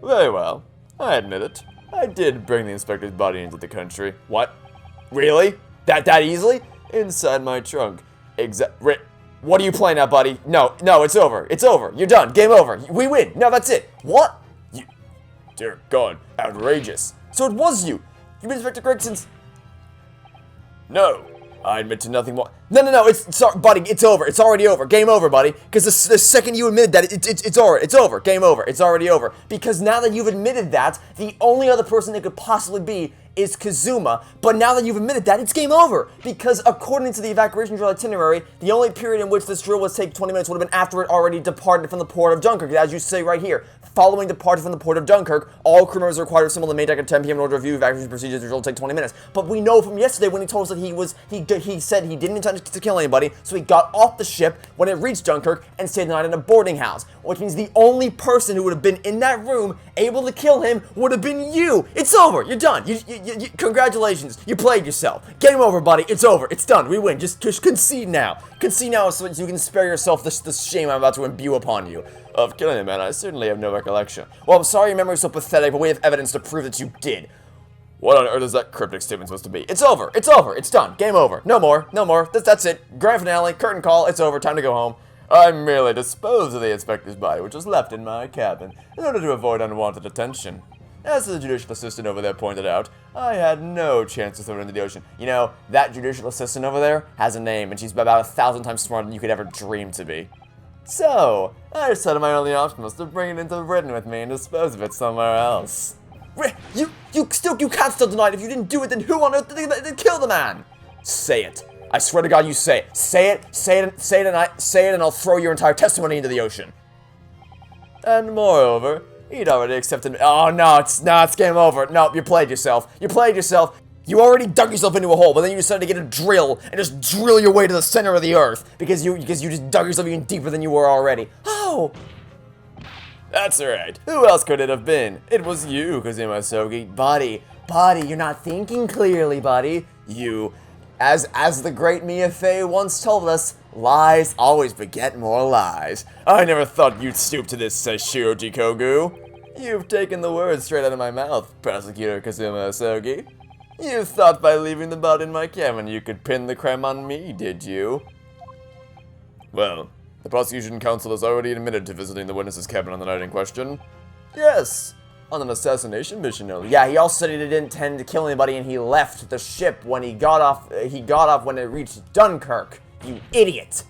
Very well. I admit it. I did bring the inspector's body into the country. What? Really? That easily? Inside my trunk. What are you playing at, buddy? No, it's over. It's over. You're done. Game over. We win. No, that's it. What? Dear God, outrageous. So it was you. You've been Inspector Gregson's... No, I admit to nothing more. No, sorry, buddy, it's over. It's already over. Game over, buddy. Because the second you admitted that, it's over. It's over. Game over. It's already over. Because now that you've admitted that, the only other person it could possibly be is Kazuma, but now that you've admitted that, it's game over! Because according to the evacuation drill itinerary, the only period in which this drill would take 20 minutes would have been after it already departed from the port of Dunkirk, as you say right here. Following departure from the port of Dunkirk, all crew members are required to assemble the main deck at 10 p.m. in order to review evacuation procedures. The drill will take 20 minutes. But we know from yesterday when he told us that he said he didn't intend to kill anybody, so he got off the ship when it reached Dunkirk and stayed the night in a boarding house. Which means the only person who would have been in that room able to kill him would have been you! It's over! You're done! Congratulations! You played yourself! Game over, buddy! It's over! It's done! We win! Just concede now! Concede now so you can spare yourself this shame I'm about to imbue upon you. Of killing him, man, I certainly have no recollection. Well, I'm sorry your memory's so pathetic, but we have evidence to prove that you did. What on earth is that cryptic statement supposed to be? It's over! It's over! It's done! Game over! No more! No more! That's it! Grand finale, curtain call, it's over, time to go home. I merely disposed of the inspector's body, which was left in my cabin, in order to avoid unwanted attention. As the judicial assistant over there pointed out, I had no chance to throw it into the ocean. You know, that judicial assistant over there has a name, and she's about 1,000 times smarter than you could ever dream to be. So, I decided my only option was to bring it into Britain with me and dispose of it somewhere else. You can't still deny it. If you didn't do it, then who on earth did kill the man? Say it. I swear to God, you say it. Say it, and I'll throw your entire testimony into the ocean. And moreover, he'd already accepted. Oh no, it's game over. No, you played yourself. You played yourself. You already dug yourself into a hole, but then you decided to get a drill and just drill your way to the center of the earth because you just dug yourself even deeper than you were already. Oh. That's right. Who else could it have been? It was you, Kazuma Sogi. Buddy, you're not thinking clearly, buddy. You, as the great Mia Fey once told us, lies always beget more lies. I never thought you'd stoop to this, says Shu Takumi. You've taken the words straight out of my mouth, Prosecutor Kazuma Sogi. You thought by leaving the body in my cabin you could pin the crime on me, did you? Well, the prosecution counsel has already admitted to visiting the witness's cabin on the night in question. Yes, on an assassination mission, no. Yeah, he also said he didn't intend to kill anybody, and he left the ship when he got off. He got off when it reached Dunkirk. You idiot!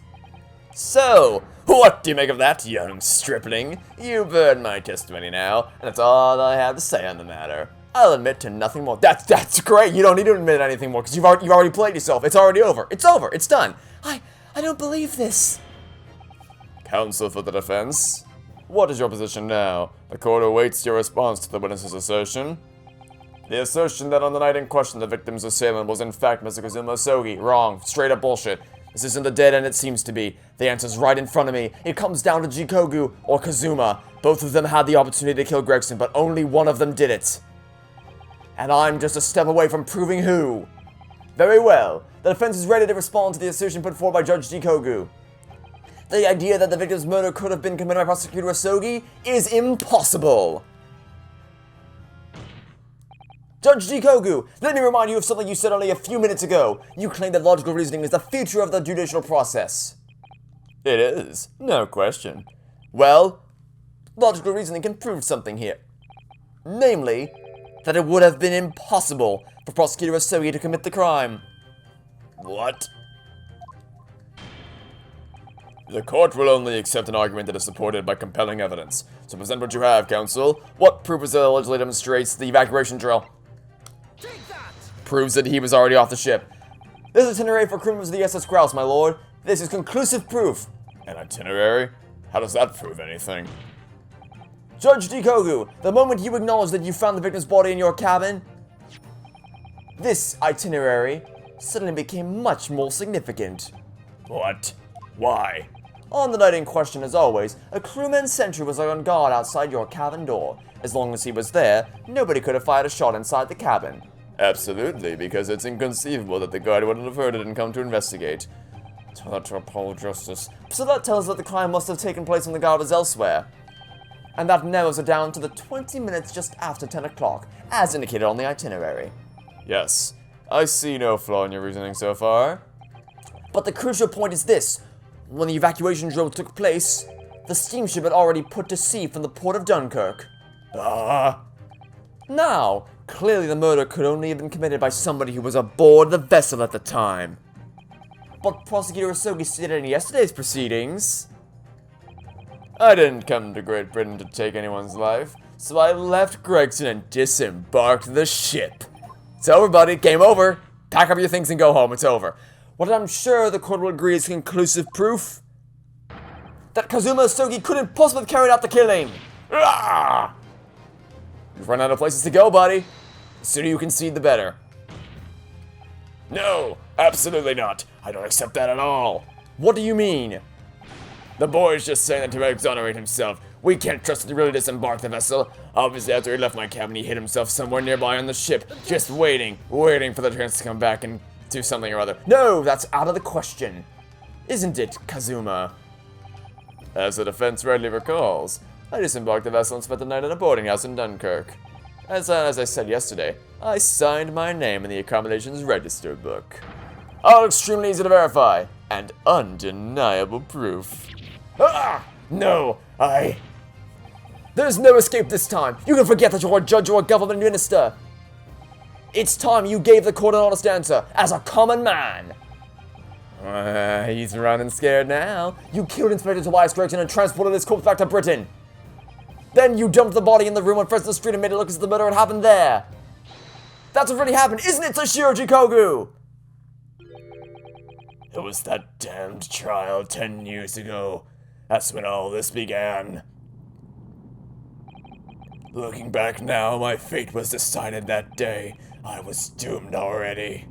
So, what do you make of that, young stripling? You've heard my testimony now, and that's all I have to say on the matter. I'll admit to nothing more. That's great. You don't need to admit anything more because you've already played yourself. It's already over. It's over. It's done. I don't believe this. Counsel for the defense, what is your position now? The court awaits your response to the witness's assertion. The assertion that on the night in question the victim's assailant was in fact Mr. Kazuma Sogi. Wrong. Straight up bullshit. This isn't the dead end it seems to be. The answer's right in front of me. It comes down to Jikogu or Kazuma. Both of them had the opportunity to kill Gregson, but only one of them did it. And I'm just a step away from proving who. Very well. The defense is ready to respond to the assertion put forward by Judge Jikogu. The idea that the victim's murder could have been committed by Prosecutor Asogi is impossible. Judge Jikogu, let me remind you of something you said only a few minutes ago. You claimed that logical reasoning is the future of the judicial process. It is, no question. Well, logical reasoning can prove something here. Namely, that it would have been impossible for Prosecutor Asogi to commit the crime. What? The court will only accept an argument that is supported by compelling evidence. So present what you have, counsel. What proof is that allegedly demonstrates the evacuation drill? Take that! Proves that he was already off the ship. This is itinerary for criminals of the SS Grouse, my lord. This is conclusive proof. An itinerary? How does that prove anything? Judge Jikogu, the moment you acknowledge that you found the victim's body in your cabin, this itinerary suddenly became much more significant. What? Why? On the night in question, as always, a crewman sentry was on guard outside your cabin door. As long as he was there, nobody could have fired a shot inside the cabin. Absolutely, because it's inconceivable that the guard wouldn't have heard it and come to investigate. Tell that to Apollo Justice. So that tells us that the crime must have taken place when the guard was elsewhere. And that narrows it down to the 20 minutes just after 10 o'clock, as indicated on the itinerary. Yes, I see no flaw in your reasoning so far. But the crucial point is this. When the evacuation drill took place, the steamship had already put to sea from the port of Dunkirk. Ah! Now, Clearly the murder could only have been committed by somebody who was aboard the vessel at the time. But Prosecutor Ryunosuke stated in yesterday's proceedings, I didn't come to Great Britain to take anyone's life, so I left Gregson and disembarked the ship. It's over, buddy. Game over. Pack up your things and go home. It's over. What I'm sure the court will agree is conclusive proof that Kazuma Asogi couldn't possibly have carried out the killing. Ah! You've run out of places to go, buddy. The sooner you concede, the better. No, absolutely not. I don't accept that at all. What do you mean? The boy's just saying that to exonerate himself. We can't trust him to really disembark the vessel. Obviously, after he left my cabin, he hid himself somewhere nearby on the ship, just waiting for the chance to come back and do something or other. No, that's out of the question. Isn't it, Kazuma? As the defense rightly recalls, I disembarked the vessel and spent the night at a boarding house in Dunkirk. As I said yesterday, I signed my name in the accommodations register book. All extremely easy to verify. And undeniable proof. Ah! No, There's no escape this time. You can forget that you're a judge or a government minister. It's time you gave the court an honest answer, as a common man. He's running scared now. You killed Inspector Tobias Gregson and transported his corpse back to Britain. Then you dumped the body in the room on Fresno Street and made it look as if the murder had happened there. That's what really happened, isn't it, Toshiro Jikogu? It was that damned trial 10 years ago. That's when all this began. Looking back now, my fate was decided that day. I was doomed already.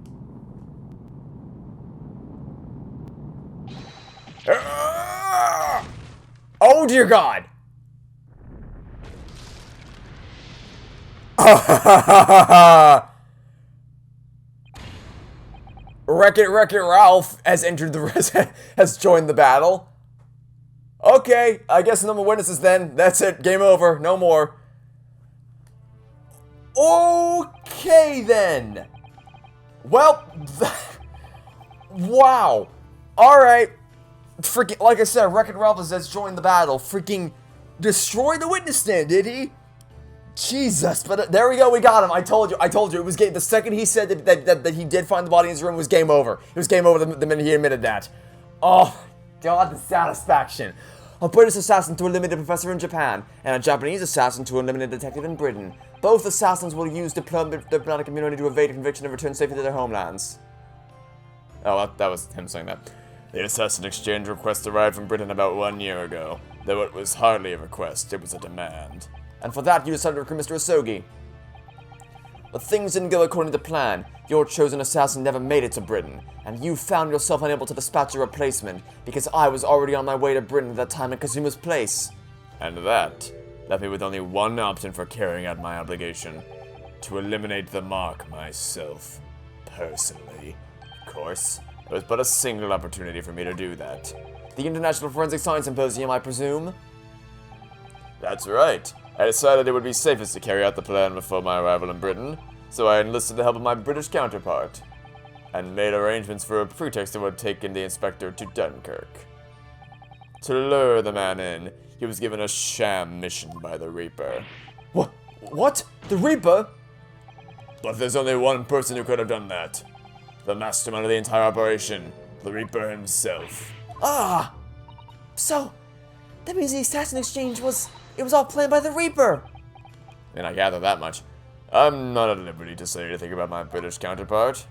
Oh dear God! Wreck-It Ralph has entered has joined the battle. Okay, I guess no more witnesses then. That's it. Game over. No more. Okay then. Well, wow. All right. Freaking, like I said, Wreck-It Ralph has joined the battle. Freaking destroyed the witness stand, did he? Jesus, but there we go, we got him. I told you, it was game. The second he said that he did find the body in his room, it was game over. It was game over the minute he admitted that. Oh, God, the satisfaction. A British assassin to eliminate a professor in Japan, and a Japanese assassin to eliminate a detective in Britain. Both assassins will use diplomatic immunity to evade conviction and return safely to their homelands. Oh, that was him saying that. The assassin exchange request arrived from Britain about 1 year ago. Though it was hardly a request, it was a demand. And for that, you decided to recruit Mr. Asogi. But things didn't go according to plan. Your chosen assassin never made it to Britain, and you found yourself unable to dispatch a replacement because I was already on my way to Britain at that time in Kazuma's place. And that left me with only one option for carrying out my obligation: to eliminate the mark myself, personally. Of course, there was but a single opportunity for me to do that. The International Forensic Science Symposium, I presume? That's right. I decided it would be safest to carry out the plan before my arrival in Britain, so I enlisted the help of my British counterpart, and made arrangements for a pretext that would take the inspector to Dunkirk. To lure the man in, he was given a sham mission by the Reaper. What? The Reaper? But there's only one person who could have done that. The mastermind of the entire operation, the Reaper himself. Ah! So, that means the assassin exchange was all planned by the Reaper! And I gather that much. I'm not at liberty to say anything about my British counterpart,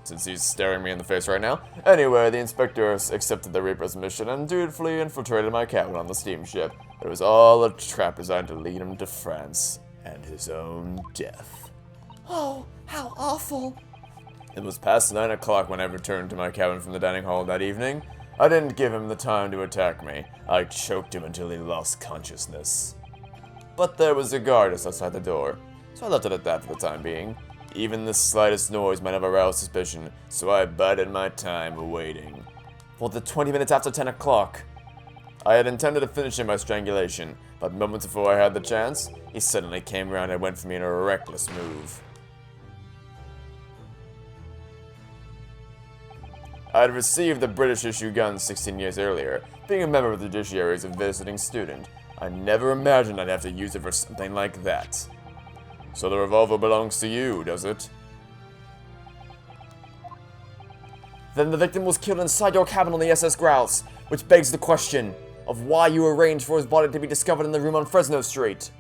since he's staring me in the face right now. Anyway, the inspector accepted the Reaper's mission and dutifully infiltrated my cabin on the steamship. It was all a trap designed to lead him to France and his own death. Oh, how awful. It was past 9 o'clock when I returned to my cabin from the dining hall that evening. I didn't give him the time to attack me. I choked him until he lost consciousness. But there was a guard just outside the door, so I left it at that for the time being. Even the slightest noise might have aroused suspicion, so I bided my time waiting. For the 20 minutes after 10 o'clock. I had intended to finish him by strangulation, but moments before I had the chance, he suddenly came around and went for me in a reckless move. I had received the British issue gun 16 years earlier. Being a member of the judiciary as a visiting student, I never imagined I'd have to use it for something like that. So the revolver belongs to you, does it? Then the victim was killed inside your cabin on the SS Grouse, which begs the question of why you arranged for his body to be discovered in the room on Fresno Street.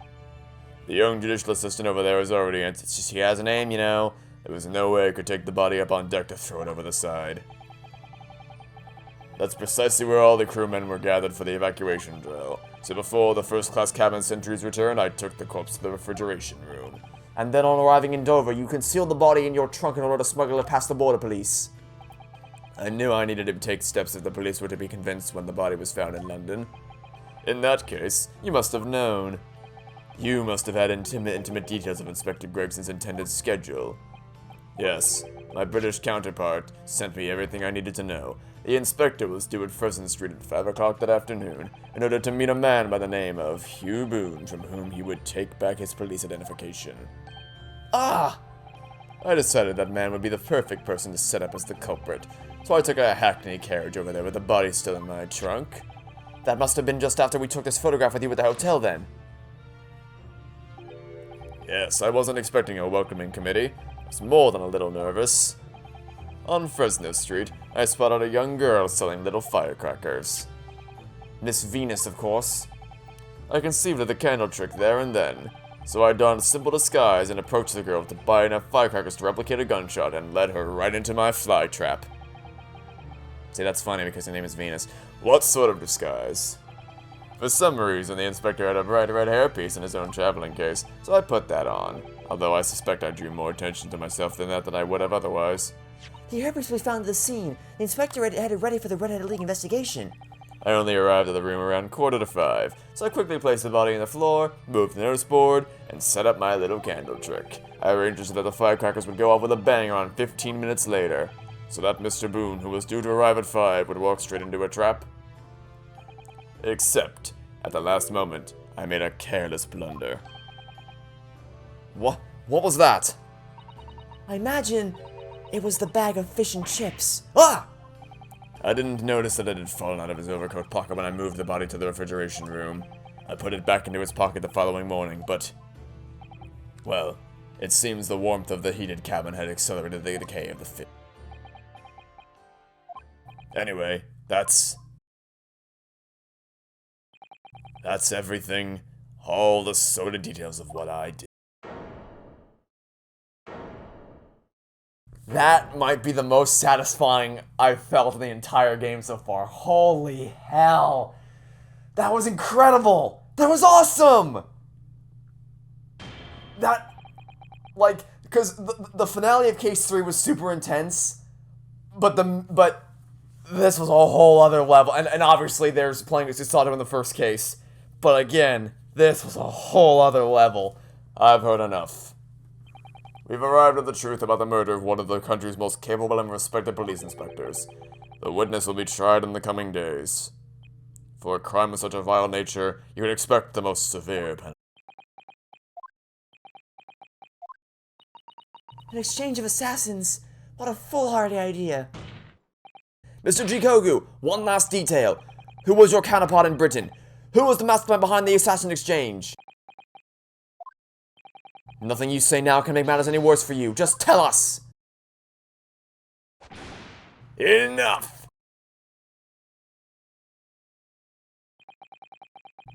The young judicial assistant over there has already answered. She has a name, you know. There was no way I could take the body up on deck to throw it over the side. That's precisely where all the crewmen were gathered for the evacuation drill. So before the first-class cabin sentries returned, I took the corpse to the refrigeration room. And then on arriving in Dover, you concealed the body in your trunk in order to smuggle it past the border police. I knew I needed to take steps if the police were to be convinced when the body was found in London. In that case, you must have known. You must have had intimate details of Inspector Gregson's intended schedule. Yes, my British counterpart sent me everything I needed to know. The inspector was due at Ferguson Street at 5 o'clock that afternoon in order to meet a man by the name of Hugh Boone, from whom he would take back his police identification. Ah! I decided that man would be the perfect person to set up as the culprit, so I took a hackney carriage over there with the body still in my trunk. That must have been just after we took this photograph with you at the hotel then. Yes, I wasn't expecting a welcoming committee. I was more than a little nervous. On Fresno Street, I spotted a young girl selling little firecrackers. Miss Venus, of course. I conceived of the candle trick there and then, so I donned a simple disguise and approached the girl to buy enough firecrackers to replicate a gunshot and led her right into my fly trap. See, that's funny because her name is Venus. What sort of disguise? For some reason, the inspector had a bright red hairpiece in his own traveling case, so I put that on, although I suspect I drew more attention to myself than I would have otherwise. The hairpiece was found at the scene. The inspector had it ready for the Red-Headed League investigation. I only arrived at the room around 4:45, so I quickly placed the body on the floor, moved the notice board, and set up my little candle trick. I arranged so that the firecrackers would go off with a bang around 15 minutes later, so that Mr. Boone, who was due to arrive at 5, would walk straight into a trap. Except, at the last moment, I made a careless blunder. What was that? I imagine it was the bag of fish and chips. Ah! I didn't notice that it had fallen out of his overcoat pocket when I moved the body to the refrigeration room. I put it back into his pocket the following morning, but... well, it seems the warmth of the heated cabin had accelerated the decay of the fish. Anyway, that's everything. All the sordid details of what I did. That might be the most satisfying I've felt in the entire game so far. Holy hell. That was incredible. That was awesome. Because the finale of Case 3 was super intense, but this was a whole other level. And obviously there's playing as Susato in the first case. But again, this was a whole other level. I've heard enough. We've arrived at the truth about the murder of one of the country's most capable and respected police inspectors. The witness will be tried in the coming days. For a crime of such a vile nature, you would expect the most severe penalty. An exchange of assassins. What a foolhardy idea. Mr. Jikogu, one last detail. Who was your counterpart in Britain? Who was the mastermind behind the assassin exchange? Nothing you say now can make matters any worse for you. Just tell us! Enough!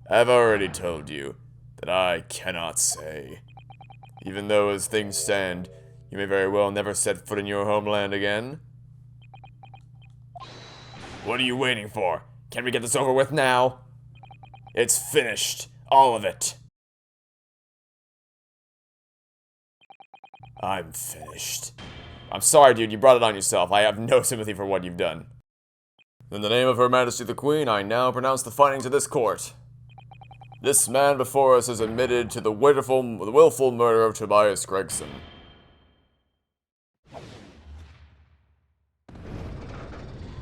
I've already told you that I cannot say. Even though, as things stand, you may very well never set foot in your homeland again. What are you waiting for? Can't we get this over with now? It's finished. All of it. I'm finished. I'm sorry, dude, you brought it on yourself. I have no sympathy for what you've done. In the name of Her Majesty the Queen, I now pronounce the findings of this court. This man before us is admitted to the willful murder of Tobias Gregson.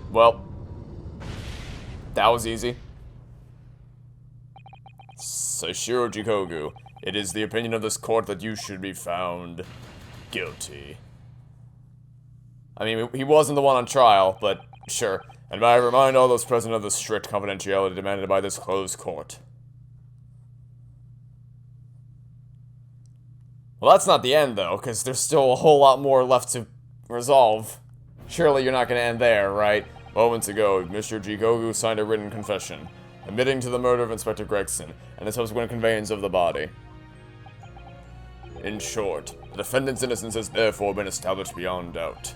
Well, that was easy. Seishiro Jikogu, it is the opinion of this court that you should be found guilty. I mean, he wasn't the one on trial, but sure. And may I remind all those present of the strict confidentiality demanded by this closed court. Well, that's not the end, though, because there's still a whole lot more left to resolve. Surely you're not going to end there, right? Moments ago, Mr. Jikogu signed a written confession, admitting to the murder of Inspector Gregson and the subsequent conveyance of the body. In short, the defendant's innocence has therefore been established beyond doubt.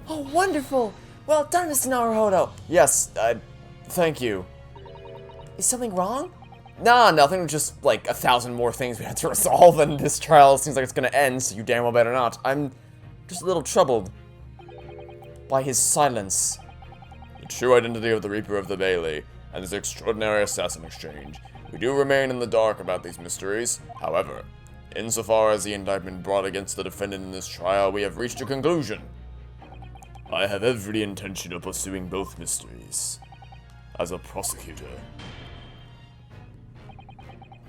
Oh, wonderful! Well done, Mr. Naruhodo! Yes, thank you. Is something wrong? Nah, nothing, just like 1,000 more things we had to resolve, and this trial seems like it's gonna end, so you damn well better not. I'm just a little troubled by his silence. The true identity of the Reaper of the Bailey and this extraordinary assassin exchange. We do remain in the dark about these mysteries. However, insofar as the indictment brought against the defendant in this trial, we have reached a conclusion. I have every intention of pursuing both mysteries as a prosecutor.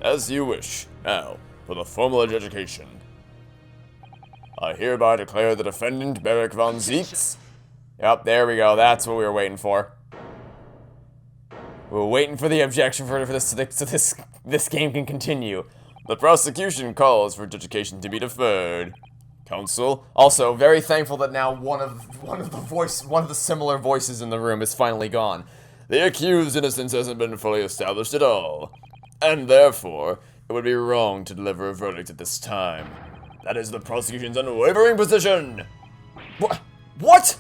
As you wish. Now, for the formal adjudication. I hereby declare the defendant, Beric von Zieks. Yep, there we go. That's what we were waiting for. We were waiting for the objection for this so this game can continue. The prosecution calls for adjudication to be deferred. Counsel. Also, very thankful that now one of the similar voices in the room is finally gone. The accused's innocence hasn't been fully established at all, and therefore, it would be wrong to deliver a verdict at this time. That is the prosecution's unwavering position! What? What?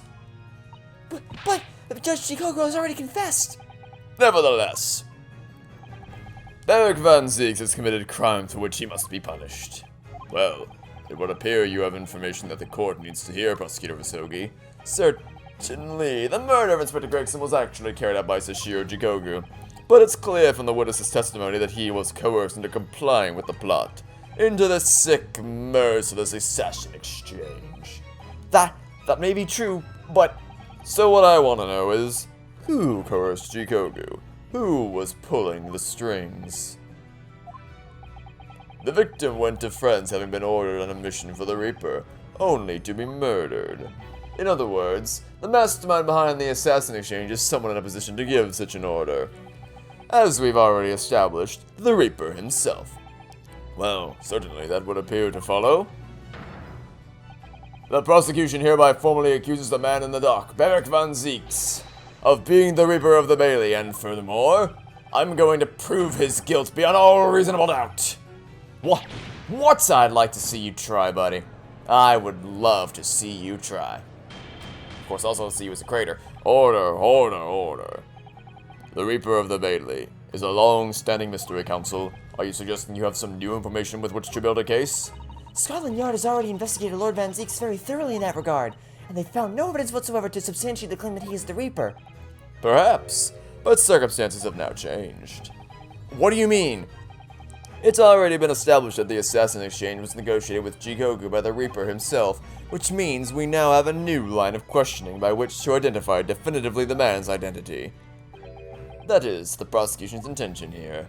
But Judge Jikogu has already confessed! Nevertheless, Beric von Zieks has committed crimes for which he must be punished. Well, it would appear you have information that the court needs to hear, Prosecutor Vasogi. Certainly, the murder of Inspector Gregson was actually carried out by Sashiro Jikogu, but it's clear from the witness's testimony that he was coerced into complying with the plot, into the sick, merciless assassin exchange. That may be true, but... So what I want to know is, who coerced Jikogu? Who was pulling the strings? The victim went to friends having been ordered on a mission for the Reaper, only to be murdered. In other words, the mastermind behind the assassin exchange is someone in a position to give such an order. As we've already established, the Reaper himself. Well, certainly that would appear to follow. The prosecution hereby formally accuses the man in the dock, Beric von Zieks, of being the Reaper of the Bailey, and furthermore, I'm going to prove his guilt beyond all reasonable doubt. What? I'd like to see you try, buddy. I would love to see you try. Of course, also see you as a traitor. Order. The Reaper of the Bailey is a long-standing mystery, Counsel. Are you suggesting you have some new information with which to build a case? Scotland Yard has already investigated Lord Van Zieks very thoroughly in that regard, and they found no evidence whatsoever to substantiate the claim that he is the Reaper. Perhaps, but circumstances have now changed. What do you mean? It's already been established that the assassin exchange was negotiated with Jikogu by the Reaper himself, which means we now have a new line of questioning by which to identify definitively the man's identity. That is the prosecution's intention here.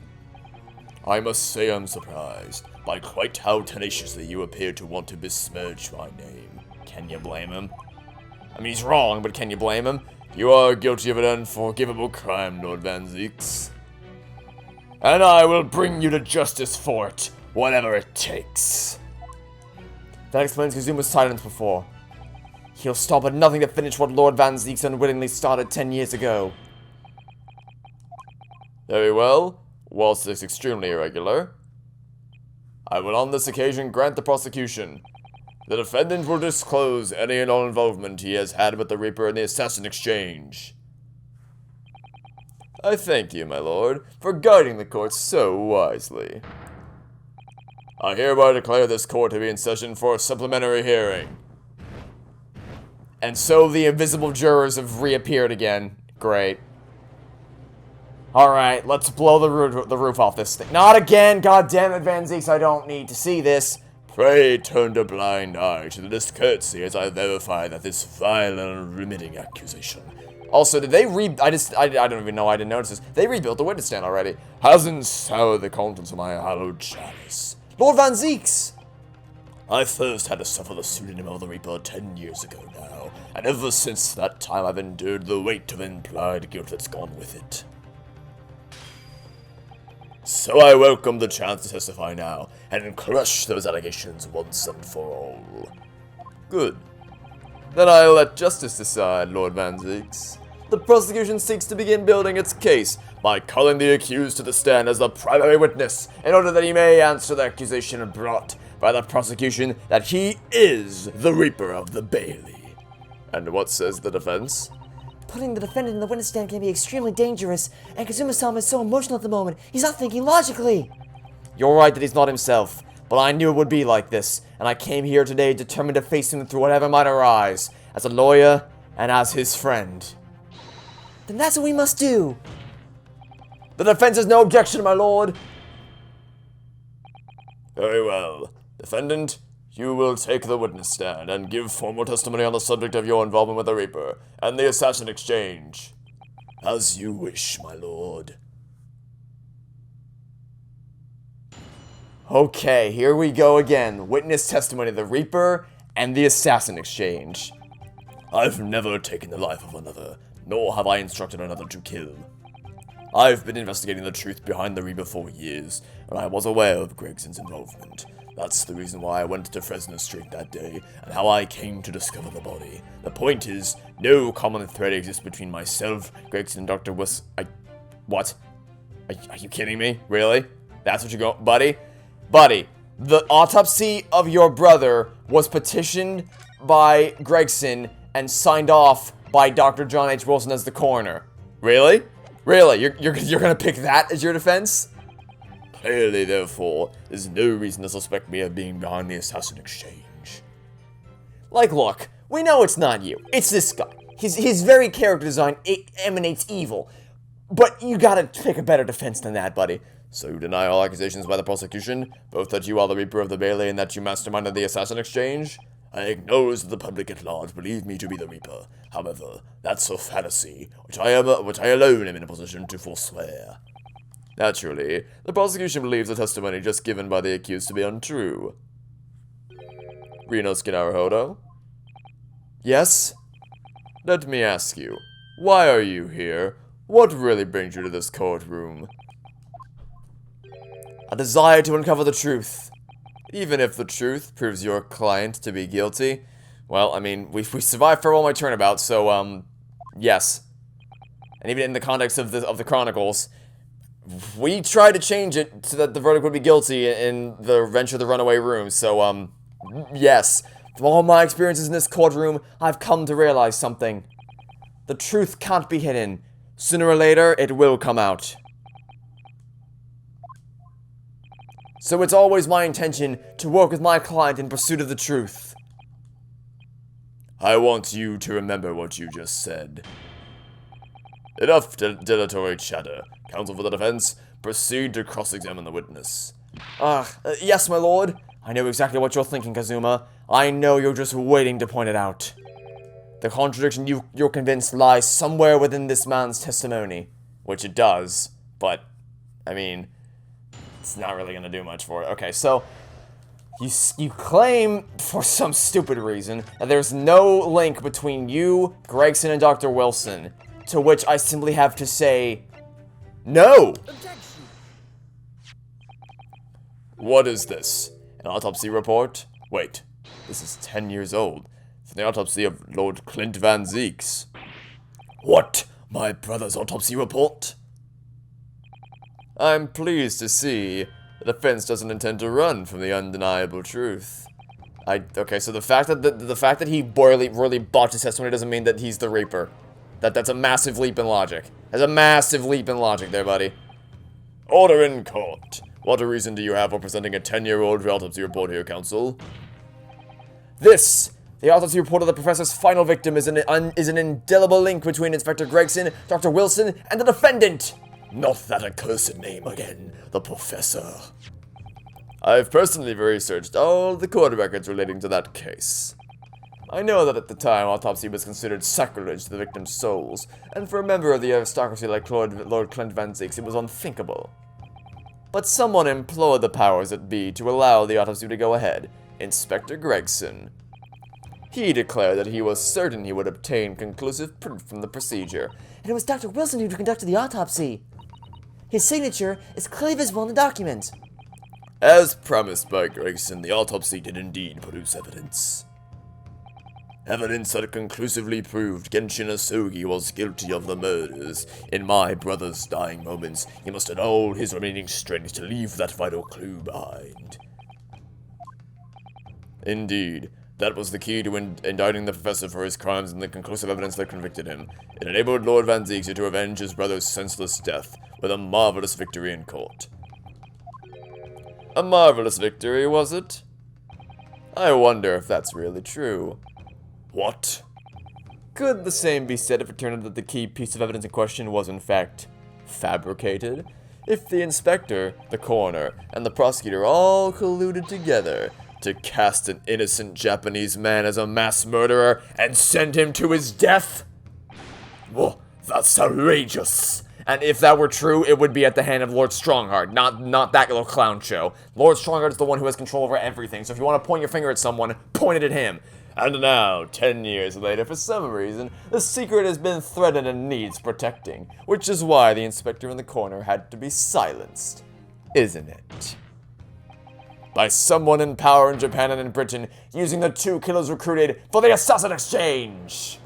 I must say I'm surprised by quite how tenaciously you appear to want to besmirch my name. Can you blame him? I mean, he's wrong, but can you blame him? You are guilty of an unforgivable crime, Lord Van Zieks. And I will bring you to justice for it, whatever it takes. That explains Kazuma's silence before. He'll stop at nothing to finish what Lord Van Zieks unwittingly started 10 years ago. Very well. Whilst it's extremely irregular, I will on this occasion grant the prosecution. The defendant will disclose any and all involvement he has had with the Reaper in the assassin exchange. I thank you, my lord, for guiding the court so wisely. I hereby declare this court to be in session for a supplementary hearing. And so the invisible jurors have reappeared again. Great. Alright, let's blow the roof off this thing. Not again! God damn it, Van Zieks, I don't need to see this. Pray turn a blind eye to the discourtesy as I verify that this vile and unremitting accusation. Also, did they I don't even know, I didn't notice this. They rebuilt the witness stand already. Hasn't soured the contents of my hallowed chalice. Lord Van Zieks! I first had to suffer the pseudonym of the Reaper 10 years ago now, and ever since that time I've endured the weight of implied guilt that's gone with it. So I welcome the chance to testify now, and crush those allegations once and for all. Good. Then I'll let justice decide, Lord Van Zieks. The prosecution seeks to begin building its case by calling the accused to the stand as the primary witness, in order that he may answer the accusation brought by the prosecution that he is the Reaper of the Bailey. And what says the defense? Putting the defendant in the witness stand can be extremely dangerous, and Kazuma-sama is so emotional at the moment, he's not thinking logically. You're right that he's not himself, but I knew it would be like this, and I came here today determined to face him through whatever might arise, as a lawyer and as his friend. Then that's what we must do. The defense has no objection, my lord. Very well. Defendant, you will take the witness stand and give formal testimony on the subject of your involvement with the Reaper and the assassin exchange. As you wish, my lord. Okay, here we go again. Witness testimony of the Reaper and the assassin exchange. I've never taken the life of another, nor have I instructed another to kill. I've been investigating the truth behind the Reaper for years, and I was aware of Gregson's involvement. That's the reason why I went to Fresno Street that day, and how I came to discover the body. The point is, no common thread exists between myself, Gregson, and Dr. What? Are you kidding me? Really? That's what you're going... Buddy? Buddy, the autopsy of your brother was petitioned by Gregson and signed off by Dr. John H. Wilson as the coroner. Really? Really? You're gonna pick that as your defense? Clearly, therefore, there's no reason to suspect me of being behind the assassin exchange. Like, look, we know it's not you. It's this guy. His very character design emanates evil. But you gotta pick a better defense than that, buddy. So you deny all accusations by the prosecution, both that you are the Reaper of the Bailey and that you masterminded the assassin exchange? I acknowledge that the public at large believe me to be the Reaper. However, that's a fallacy, which I alone am in a position to forswear. Naturally, the prosecution believes the testimony just given by the accused to be untrue. Ryunosuke Naruhodo? Yes? Let me ask you, why are you here? What really brings you to this courtroom? A desire to uncover the truth. Even if the truth proves your client to be guilty? Well, I mean, we survived for all my turnabout, so, yes. And even in the context of the Chronicles, we tried to change it so that the verdict would be guilty in the Venture the Runaway Room, so, yes. From all my experiences in this courtroom, I've come to realize something. The truth can't be hidden. Sooner or later, it will come out. So it's always my intention to work with my client in pursuit of the truth. I want you to remember what you just said. Enough dilatory chatter. Counsel for the defense, proceed to cross-examine the witness. Yes, my lord. I know exactly what you're thinking, Kazuma. I know you're just waiting to point it out. The contradiction you're convinced lies somewhere within this man's testimony. Which it does, but, I mean, it's not really gonna do much for it. Okay, so, you claim, for some stupid reason, that there's no link between you, Gregson, and Dr. Wilson. To which I simply have to say, no! What is this? An autopsy report? Wait, this is 10 years old. It's the autopsy of Lord Clint Van Zieks. What? My brother's autopsy report? I'm pleased to see the defense doesn't intend to run from the undeniable truth. Okay, so the fact that he really botched his testimony doesn't mean that he's the Reaper. That's a massive leap in logic. That's a massive leap in logic there, buddy. Order in court. What reason do you have for presenting a 10-year-old autopsy report here, counsel? The autopsy report of the professor's final victim is an indelible link between Inspector Gregson, Dr. Wilson, and the defendant. Not that accursed name again, the professor. I've personally researched all the court records relating to that case. I know that at the time, autopsy was considered sacrilege to the victim's souls, and for a member of the aristocracy like Lord Clint Van Zieks, it was unthinkable. But someone implored the powers that be to allow the autopsy to go ahead, Inspector Gregson. He declared that he was certain he would obtain conclusive proof from the procedure. And it was Dr. Wilson who conducted the autopsy. His signature is clearly visible in the document. As promised by Gregson, the autopsy did indeed produce evidence. Evidence that conclusively proved Genshin Asogi was guilty of the murders. In my brother's dying moments, he mustered all his remaining strength to leave that vital clue behind. Indeed, that was the key to indicting the professor for his crimes and the conclusive evidence that convicted him. It enabled Lord Van Ziegler to avenge his brother's senseless death with a marvelous victory in court. A marvelous victory, was it? I wonder if that's really true. What? Could the same be said if it turned out that the key piece of evidence in question was in fact fabricated? If the inspector, the coroner, and the prosecutor all colluded together to cast an innocent Japanese man as a mass murderer and send him to his death? Whoa, that's outrageous! And if that were true, it would be at the hand of Lord Strongheart, not that little clown show. Lord Strongheart is the one who has control over everything, so if you want to point your finger at someone, point it at him. And now, 10 years later, for some reason, the secret has been threatened and needs protecting, which is why the inspector in the corner had to be silenced, isn't it? By someone in power in Japan and in Britain, using the 2 killers recruited for the assassin exchange!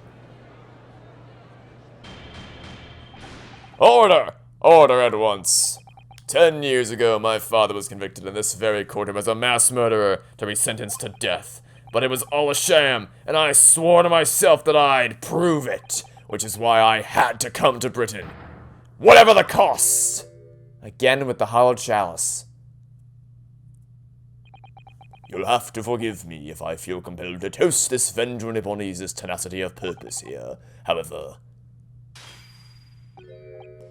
Order! Order at once! 10 years ago, my father was convicted in this very courtroom as a mass murderer to be sentenced to death. But it was all a sham, and I swore to myself that I'd prove it, which is why I had to come to Britain. Whatever the cost! Again with the hollowed chalice. You'll have to forgive me if I feel compelled to toast this Vendro Nipponese's tenacity of purpose here, however.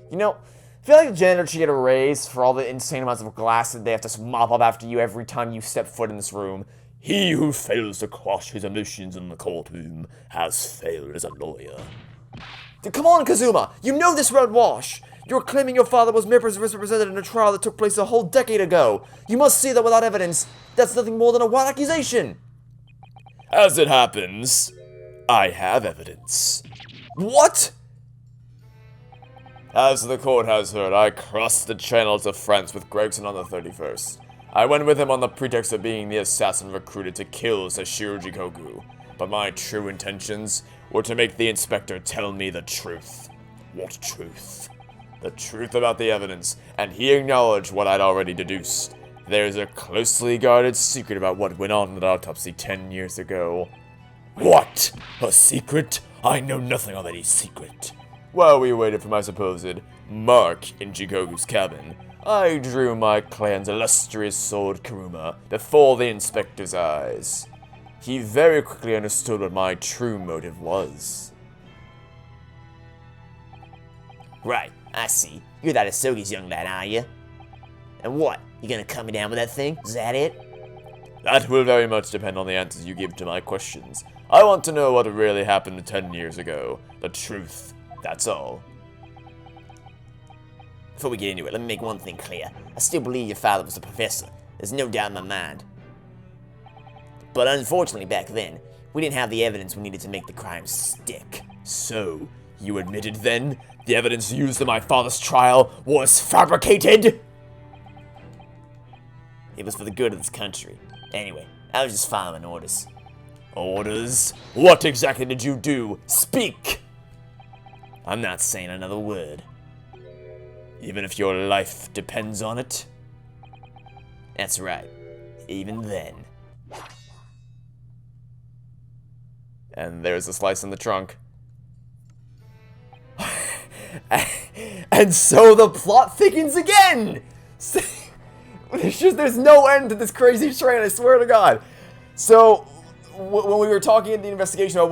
You know, I feel like the janitor should get a raise for all the insane amounts of glass that they have to mop up after you every time you step foot in this room. He who fails to quash his emotions in the courtroom has failed as a lawyer. Come on, Kazuma! You know this won't wash! You're claiming your father was misrepresented in a trial that took place a whole decade ago! You must see that without evidence, that's nothing more than a wild accusation! As it happens, I have evidence. What?! As the court has heard, I crossed the channel to France with Gregson on the 31st. I went with him on the pretext of being the assassin recruited to kill Sashiro Jikoku, but my true intentions were to make the inspector tell me the truth. What truth? The truth about the evidence, and he acknowledged what I'd already deduced. There's a closely guarded secret about what went on at autopsy 10 years ago. What? A secret? I know nothing of any secret. While we waited for my supposed mark in Jikoku's cabin, I drew my clan's illustrious sword Kuruma before the inspector's eyes. He very quickly understood what my true motive was. Right, I see. You're that Asogi's young lad, are you? And what? You gonna cut me down with that thing? Is that it? That will very much depend on the answers you give to my questions. I want to know what really happened 10 years ago. The truth. That's all. Before we get into it, let me make one thing clear. I still believe your father was a professor. There's no doubt in my mind. But unfortunately, back then, we didn't have the evidence we needed to make the crime stick. So, you admitted then the evidence used in my father's trial was fabricated? It was for the good of this country. Anyway, I was just following orders. Orders? What exactly did you do? Speak! I'm not saying another word. Even if your life depends on it? That's right. Even then. And there's a slice in the trunk. And so the plot thickens again! There's no end to this crazy train, I swear to God. So, when we were talking in the investigation about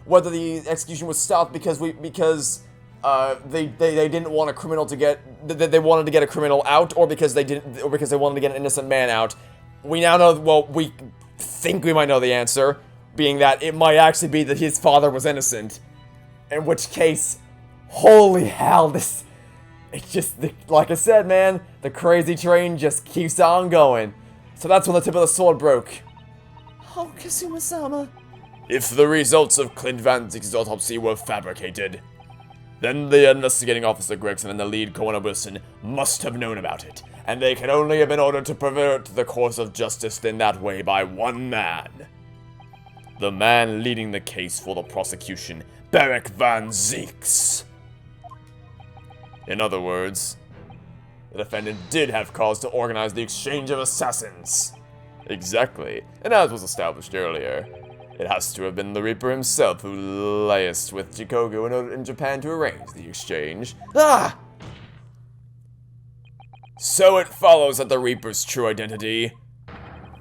whether the execution was stopped because they didn't want a criminal to get, they wanted to get a criminal out, or because they wanted to get an innocent man out, we now know, well, we think we might know the answer, being that it might actually be that his father was innocent. In which case, holy hell, it's just, like I said, man, the crazy train just keeps on going. So that's when the tip of the sword broke. Oh, Kazuma-sama. If the results of Clint Van Zieg's autopsy were fabricated, then the investigating officer Gregson and the lead Coroner Wilson must have known about it, and they can only have been ordered to pervert the course of justice in that way by one man. The man leading the case for the prosecution, Barrick Van Zeeks. In other words, the defendant did have cause to organize the exchange of assassins. Exactly, and as was established earlier, it has to have been the Reaper himself who liaised with Jikogu in Japan to arrange the exchange. Ah! So it follows that the Reaper's true identity,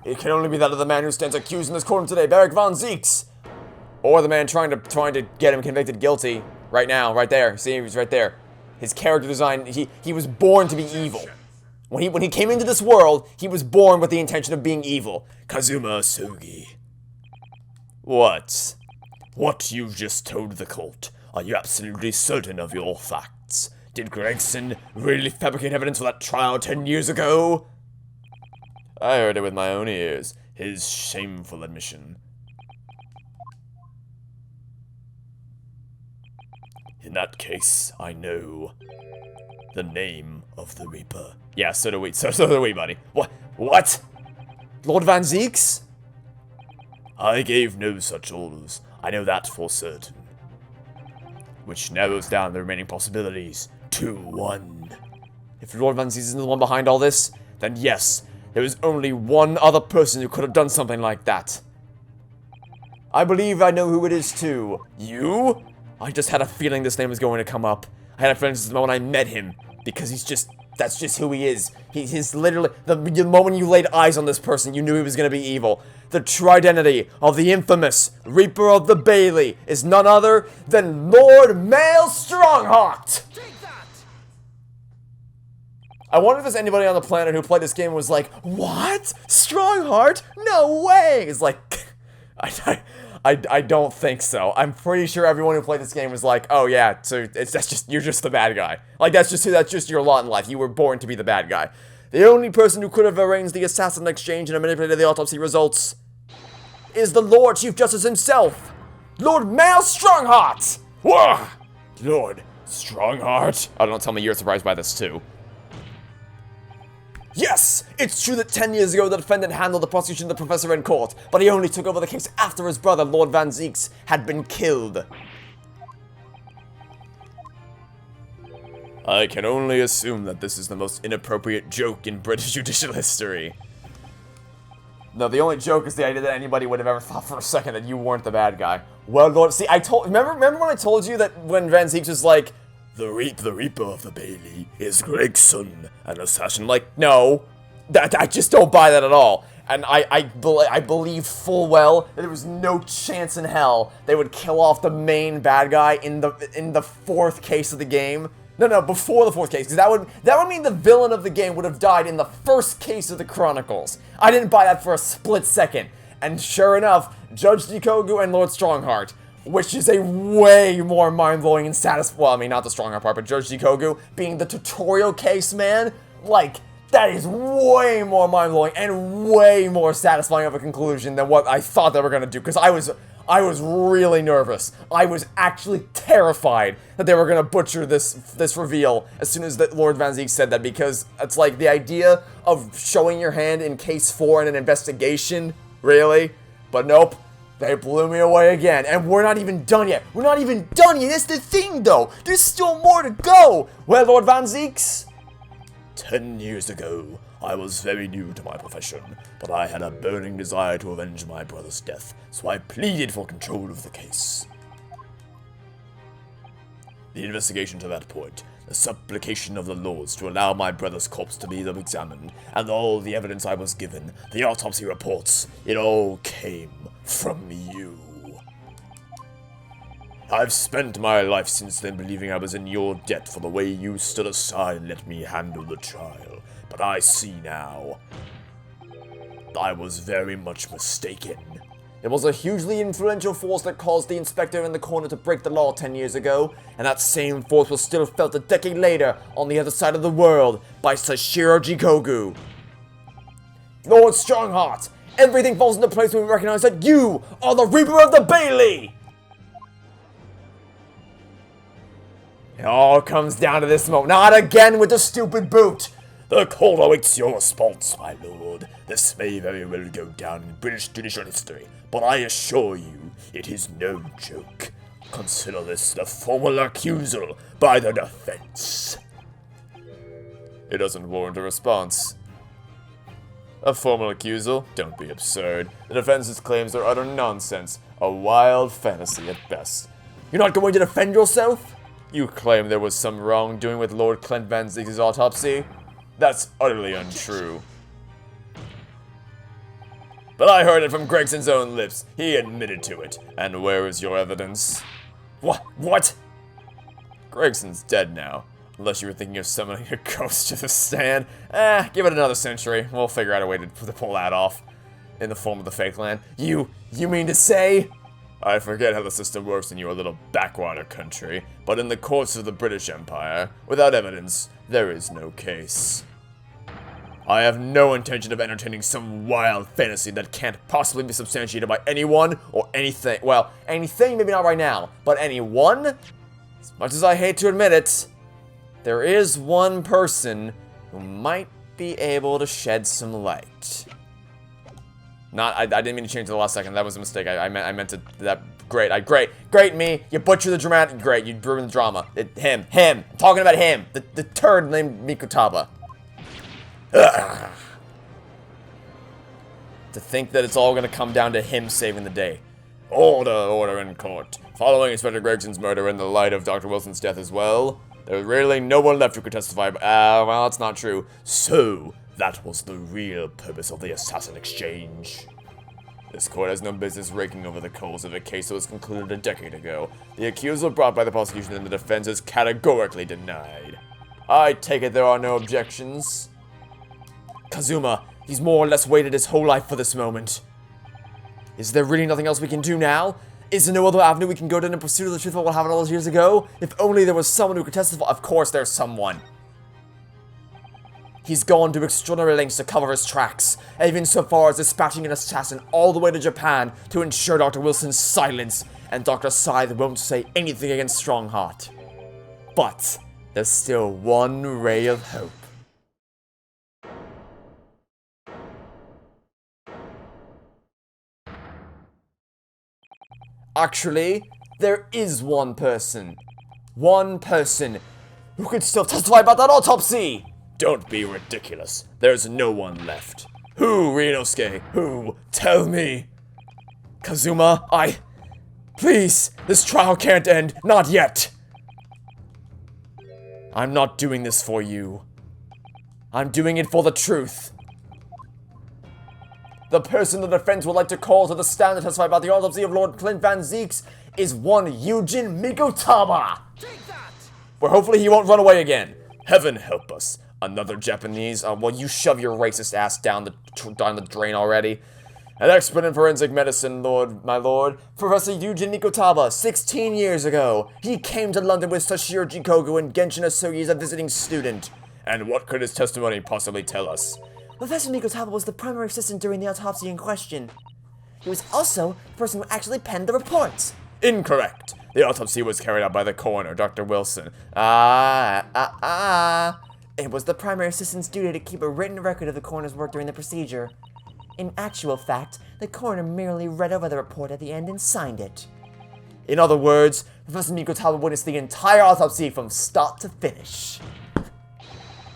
it can only be that of the man who stands accused in this courtroom today, Barrick Van Zeeks! Or the man trying to get him convicted guilty right now, right there. See, he's right there. His character design, he was born to be evil. When he came into this world, he was born with the intention of being evil. Kazuma Sugi. What? What you've just told the court, are you absolutely certain of your facts? Did Gregson really fabricate evidence for that trial 10 years ago? I heard it with my own ears. His shameful admission. In that case, I know the name of the Reaper. Yeah, so do we. So do we, buddy. What? Lord Van Zeeks? I gave no such orders. I know that for certain. Which narrows down the remaining possibilities to one. If Lord Van Zeeks is the one behind all this, then yes, there is only one other person who could have done something like that. I believe I know who it is too. You? I just had a feeling this name was going to come up. I had a feeling this is the moment I met him. Because that's just who he is. He's literally, the moment you laid eyes on this person, you knew he was going to be evil. The true identity of the infamous Reaper of the Bailey is none other than Lord Male Strongheart! I wonder if there's anybody on the planet who played this game and was like, what? Strongheart? No way! It's like, I don't think so. I'm pretty sure everyone who played this game was like, oh yeah, so you're just the bad guy. Like, that's just your lot in life. You were born to be the bad guy. The only person who could have arranged the assassin exchange and manipulated the autopsy results is the Lord Chief Justice himself, Lord Male Strongheart! Whoa! Lord Strongheart? Oh, don't tell me you're surprised by this too. Yes! It's true that 10 years ago the defendant handled the prosecution of the professor in court, but he only took over the case after his brother, Lord Van Zeeks, had been killed. I can only assume that this is the most inappropriate joke in British judicial history. No, the only joke is the idea that anybody would have ever thought for a second that you weren't the bad guy. Well, Lord, see, remember when I told you that when Van Zeeks was like, the Reaper of the Bailey is Gregson, an assassin. Like, no, I just don't buy that at all. And I believe full well that there was no chance in hell they would kill off the main bad guy in the fourth case of the game. No, before the fourth case, because that would mean the villain of the game would have died in the first case of the Chronicles. I didn't buy that for a split second. And sure enough, Judge Jikogu and Lord Strongheart, which is a way more mind-blowing and satisfying, well, I mean, not the Strongheart part, but Judge Jikogu being the tutorial case, man, like, that is way more mind-blowing and way more satisfying of a conclusion than what I thought they were going to do, because I was really nervous. I was actually terrified that they were going to butcher this reveal as soon as Lord Van Zeeks said that, because it's like the idea of showing your hand in case 4 in an investigation, really? But nope. They blew me away again, and we're not even done yet. We're not even done yet. That's the thing, though. There's still more to go. Well, Lord Van Zeeks? 10 years ago, I was very new to my profession, but I had a burning desire to avenge my brother's death, so I pleaded for control of the case. The investigation to that point, the supplication of the lords to allow my brother's corpse to be examined, and all the evidence I was given, the autopsy reports, it all came from you. I've spent my life since then believing I was in your debt for the way you stood aside and let me handle the trial, but I see now. I was very much mistaken. It was a hugely influential force that caused the inspector in the corner to break the law 10 years ago, and that same force was still felt a decade later on the other side of the world by Sashiro Jikogu. Lord Strongheart, everything falls into place when we recognize that you are the Reaper of the Bailey! It all comes down to this moment. Not again with the stupid boot! The court awaits your response, my lord. This may very well go down in British judicial history, but I assure you, it is no joke. Consider this the formal accusal by the defense. It doesn't warrant a response. A formal accusal? Don't be absurd. The defense's claims are utter nonsense. A wild fantasy at best. You're not going to defend yourself? You claim there was some wrongdoing with Lord Clint Van Zieg's autopsy? That's utterly untrue. But I heard it from Gregson's own lips. He admitted to it. And where is your evidence? What? Gregson's dead now. Unless you were thinking of summoning a ghost to the stand. Give it another century. We'll figure out a way to pull that off. In the form of the fake land. You mean to say? I forget how the system works in your little backwater country, but in the courts of the British Empire, without evidence, there is no case. I have no intention of entertaining some wild fantasy that can't possibly be substantiated by anyone or anything. Well, anything, maybe not right now, but anyone? As much as I hate to admit it, there is one person who might be able to shed some light. I didn't mean to change it the last second. That was a mistake. I meant to. Great me. You butchered the dramatic. Great, you ruined the drama. Him. I'm talking about him. The turd named Mikutaba. Ugh. To think that it's all gonna come down to him saving the day. Order in court. Following Inspector Gregson's murder and the light of Dr. Wilson's death as well, there's really no one left who could testify. Well, that's not true. So, that was the real purpose of the assassin exchange. This court has no business raking over the coals of a case that was concluded a decade ago. The accusal brought by the prosecution and the defense is categorically denied. I take it there are no objections. Kazuma, he's more or less waited his whole life for this moment. Is there really nothing else we can do now? Is there no other avenue we can go down in pursuit of the truth of what happened all those years ago? If only there was someone who could testify. Of course there's someone. He's gone to extraordinary lengths to cover his tracks, even so far as dispatching an assassin all the way to Japan to ensure Dr. Wilson's silence, and Dr. Scythe won't say anything against Strongheart. But there's still one ray of hope. Actually, there is one person. One person who could still testify about that autopsy! Don't be ridiculous. There's no one left. Who, Ryunosuke? Who? Tell me. Kazuma, please, this trial can't end. Not yet. I'm not doing this for you. I'm doing it for the truth. The person the defense would like to call to the stand to testify about the autopsy of Lord Clint Van Zieks is one Yujin Mikutaba. Where hopefully he won't run away again. Heaven help us. Another Japanese? Well, you shove your racist ass down the drain already. An expert in forensic medicine, my lord. Professor Yujin Mikutaba, 16 years ago. He came to London with Sashiro Jikoku and Genshin Asugi as a visiting student. And what could his testimony possibly tell us? Professor Mikutaba was the primary assistant during the autopsy in question. He was also the person who actually penned the reports. Incorrect. The autopsy was carried out by the coroner, Dr. Wilson. It was the primary assistant's duty to keep a written record of the coroner's work during the procedure. In actual fact, the coroner merely read over the report at the end and signed it. In other words, Professor Mikutaba witnessed the entire autopsy from start to finish.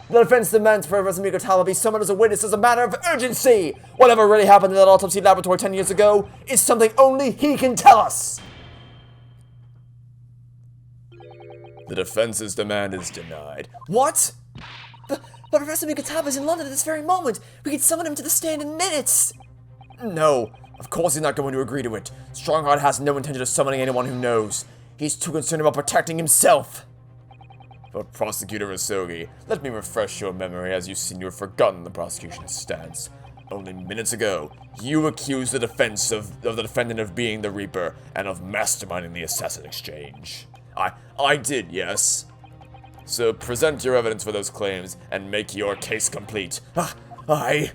The defense demands Professor Mikutaba be summoned as a witness as a matter of urgency. Whatever really happened in that autopsy laboratory 10 years ago is something only he can tell us. The defense's demand is denied. What? But Professor Mikutaba is in London at this very moment. We could summon him to the stand in minutes. No, of course he's not going to agree to it. Strongheart has no intention of summoning anyone who knows. He's too concerned about protecting himself. But Prosecutor Asugi, let me refresh your memory as you seem to have forgotten the prosecution's stance. Only minutes ago, you accused the defense of the defendant of being the Reaper and of masterminding the assassin exchange. I did, yes. So present your evidence for those claims and make your case complete. At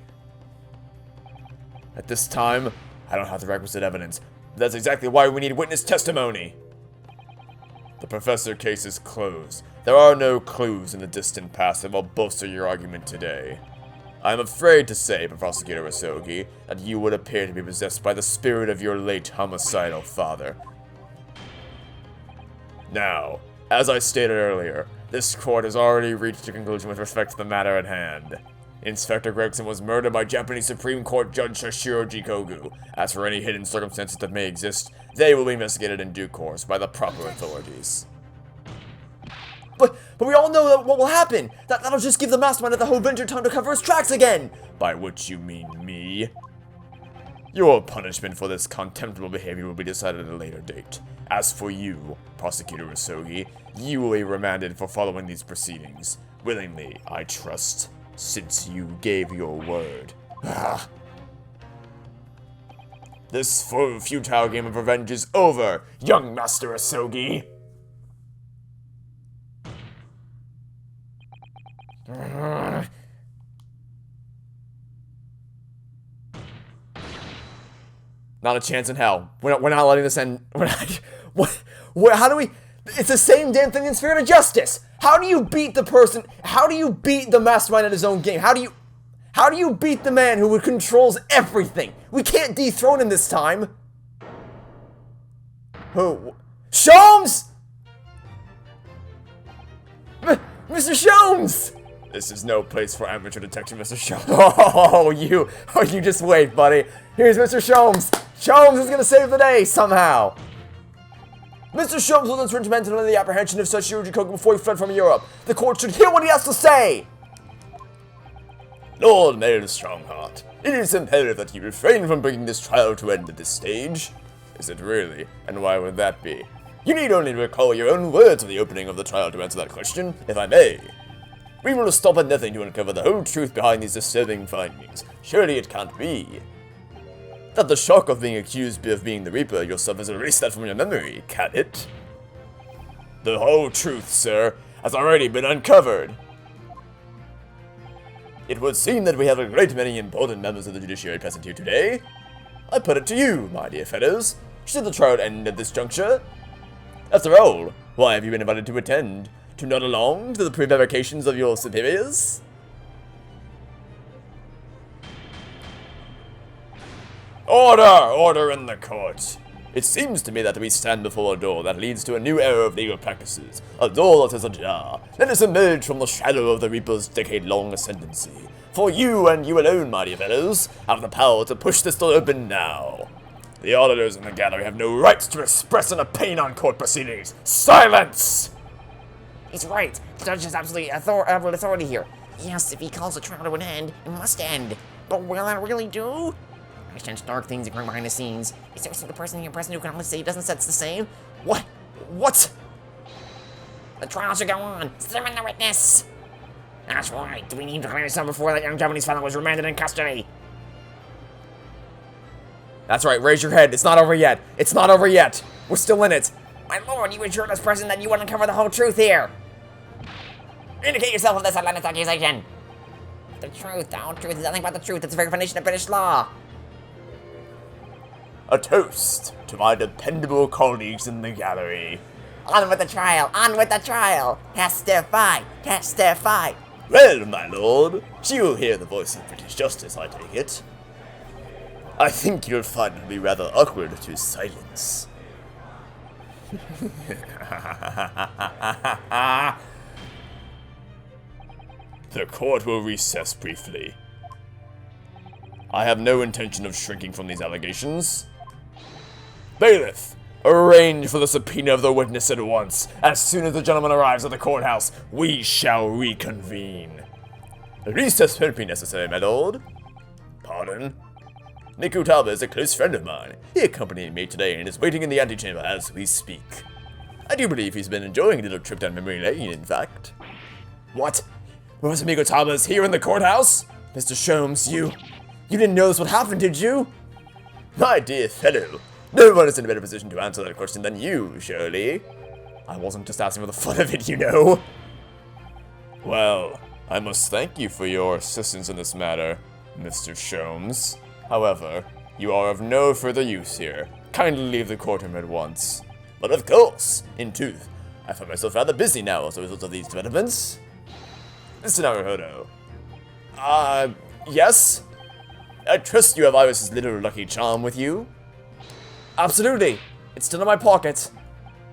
this time, I don't have the requisite evidence. That's exactly why we need witness testimony. The Professor case is closed. There are no clues in the distant past that will bolster your argument today. I am afraid to say, Prosecutor Ryunosuke, that you would appear to be possessed by the spirit of your late homicidal father. Now, as I stated earlier, this court has already reached a conclusion with respect to the matter at hand. Inspector Gregson was murdered by Japanese Supreme Court Judge Shashiro Jikogu. As for any hidden circumstances that may exist, they will be investigated in due course by the proper authorities. But we all know that what will happen. That'll just give the mastermind of the whole venture time to cover his tracks again. By which you mean me? Your punishment for this contemptible behavior will be decided at a later date. As for you, Prosecutor Ryunosuke, you will be remanded for following these proceedings. Willingly, I trust, since you gave your word. This futile game of revenge is over, young Master Ryunosuke! Not a chance in hell. We're not letting this end. How do we? It's the same damn thing in Spirit of Justice. How do you beat the person? How do you beat the mastermind at his own game? How do you beat the man who controls everything? We can't dethrone him this time. Who? Sholmes! Mr. Sholmes! This is no place for amateur detective, Mr. Sholmes. Oh, you just wait, buddy. Here's Mr. Sholmes. Sholmes is gonna save the day somehow. Mr. Sholmes was instrumental in the apprehension of Shashiro Jikogu before he fled from Europe. The court should hear what he has to say. Lord Mayor Strongheart, it is imperative that you refrain from bringing this trial to end at this stage. Is it really? And why would that be? You need only recall your own words at the opening of the trial to answer that question, if I may. We will stop at nothing to uncover the whole truth behind these disturbing findings. Surely it can't be that the shock of being accused of being the Reaper yourself has erased that from your memory, can it? The whole truth, sir, has already been uncovered. It would seem that we have a great many important members of the judiciary present here today. I put it to you, my dear fellows, should the trial end at this juncture? After all, why have you been invited to attend? To nod along to the prevarications of your superiors? Order! Order in the court! It seems to me that we stand before a door that leads to a new era of legal practices. A door that is ajar. Let us emerge from the shadow of the Reaper's decade-long ascendancy. For you and you alone, my dear fellows, have the power to push this door open now. The auditors in the gallery have no right to express an opinion on court proceedings. Silence! He's right. The judge has absolutely authority here. Yes, if he calls the trial to an end, it must end. But will that really do? I sense dark things occurring behind the scenes. Is there a single person here present who can honestly say he doesn't sense the same? What? The trial should go on. Summon the witness. That's right. We need to clear this up before that young Japanese fellow was remanded in custody. That's right, raise your head. It's not over yet. It's not over yet. We're still in it. My lord, you assured us, President, that you would uncover the whole truth here. Indicate yourself of this outlandish accusation. The whole truth is nothing but the truth. It's the very foundation of British law. A toast to my dependable colleagues in the gallery. On with the trial! On with the trial! Testify! Testify! Well, my lord, you'll hear the voice of British justice, I take it. I think you'll find it will be rather awkward to silence. The court will recess briefly. I have no intention of shrinking from these allegations. Bailiff, arrange for the subpoena of the witness at once. As soon as the gentleman arrives at the courthouse, we shall reconvene. A recess won't be necessary, my lord. Pardon? Nikutaba is a close friend of mine. He accompanied me today and is waiting in the antechamber as we speak. I do believe he's been enjoying a little trip down memory lane, in fact. What? Professor Nikutaba is here in the courthouse? Mr. Sholmes, you didn't know this would happen, did you? My dear fellow, no one is in a better position to answer that question than you, surely. I wasn't just asking for the fun of it, you know. Well, I must thank you for your assistance in this matter, Mr. Sholmes. However, you are of no further use here. Kindly leave the courtroom at once. But of course, in truth, I find myself rather busy now as a result of these developments. Mr. Naruhodo. Yes? I trust you have Iris's little lucky charm with you? Absolutely. It's still in my pocket.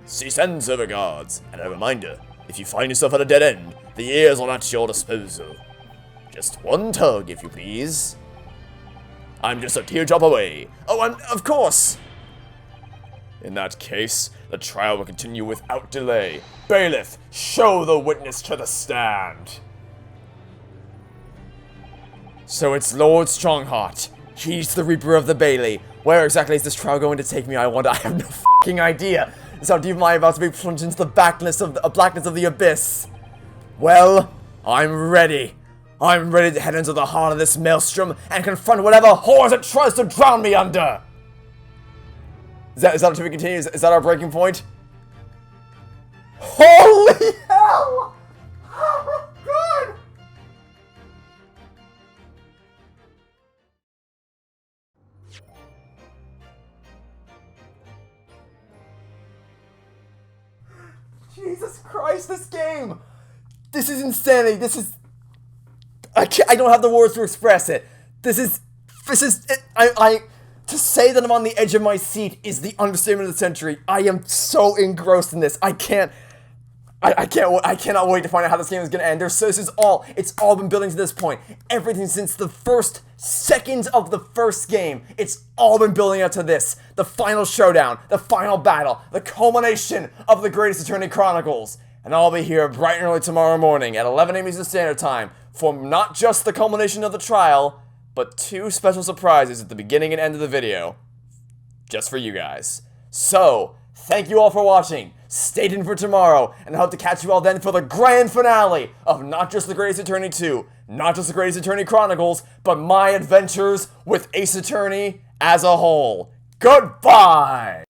She sends her regards, and a reminder, if you find yourself at a dead end, the ears are at your disposal. Just one tug, if you please. I'm just a teardrop away. Oh, and of course. In that case, the trial will continue without delay. Bailiff, show the witness to the stand. So it's Lord Strongheart. He's the Reaper of the Bailey. Where exactly is this trial going to take me, I wonder? I have no f***ing idea. That's how deep am I about to be plunged into the blackness of the abyss. Well, I'm ready. I'm ready to head into the heart of this maelstrom and confront whatever horrors it tries to drown me under. Is that to be continued? Is that our breaking point? Holy hell! Oh my god! Jesus Christ, this game! This is insanity. This is... I don't have the words to express it. To say that I'm on the edge of my seat is the understatement of the century. I am so engrossed in this. I cannot wait to find out how this game is gonna end. It's all been building to this point. Everything since the first seconds of the first game. It's all been building up to this. The final showdown, the final battle, the culmination of the Great Ace Attorney Chronicles. And I'll be here bright and early tomorrow morning at 11 a.m. Eastern Standard Time for not just the culmination of the trial, but 2 special surprises at the beginning and end of the video. Just for you guys. So, thank you all for watching. Stay tuned for tomorrow, and I hope to catch you all then for the grand finale of not just the Great Ace Attorney 2, not just the Great Ace Attorney Chronicles, but my adventures with Ace Attorney as a whole. Goodbye!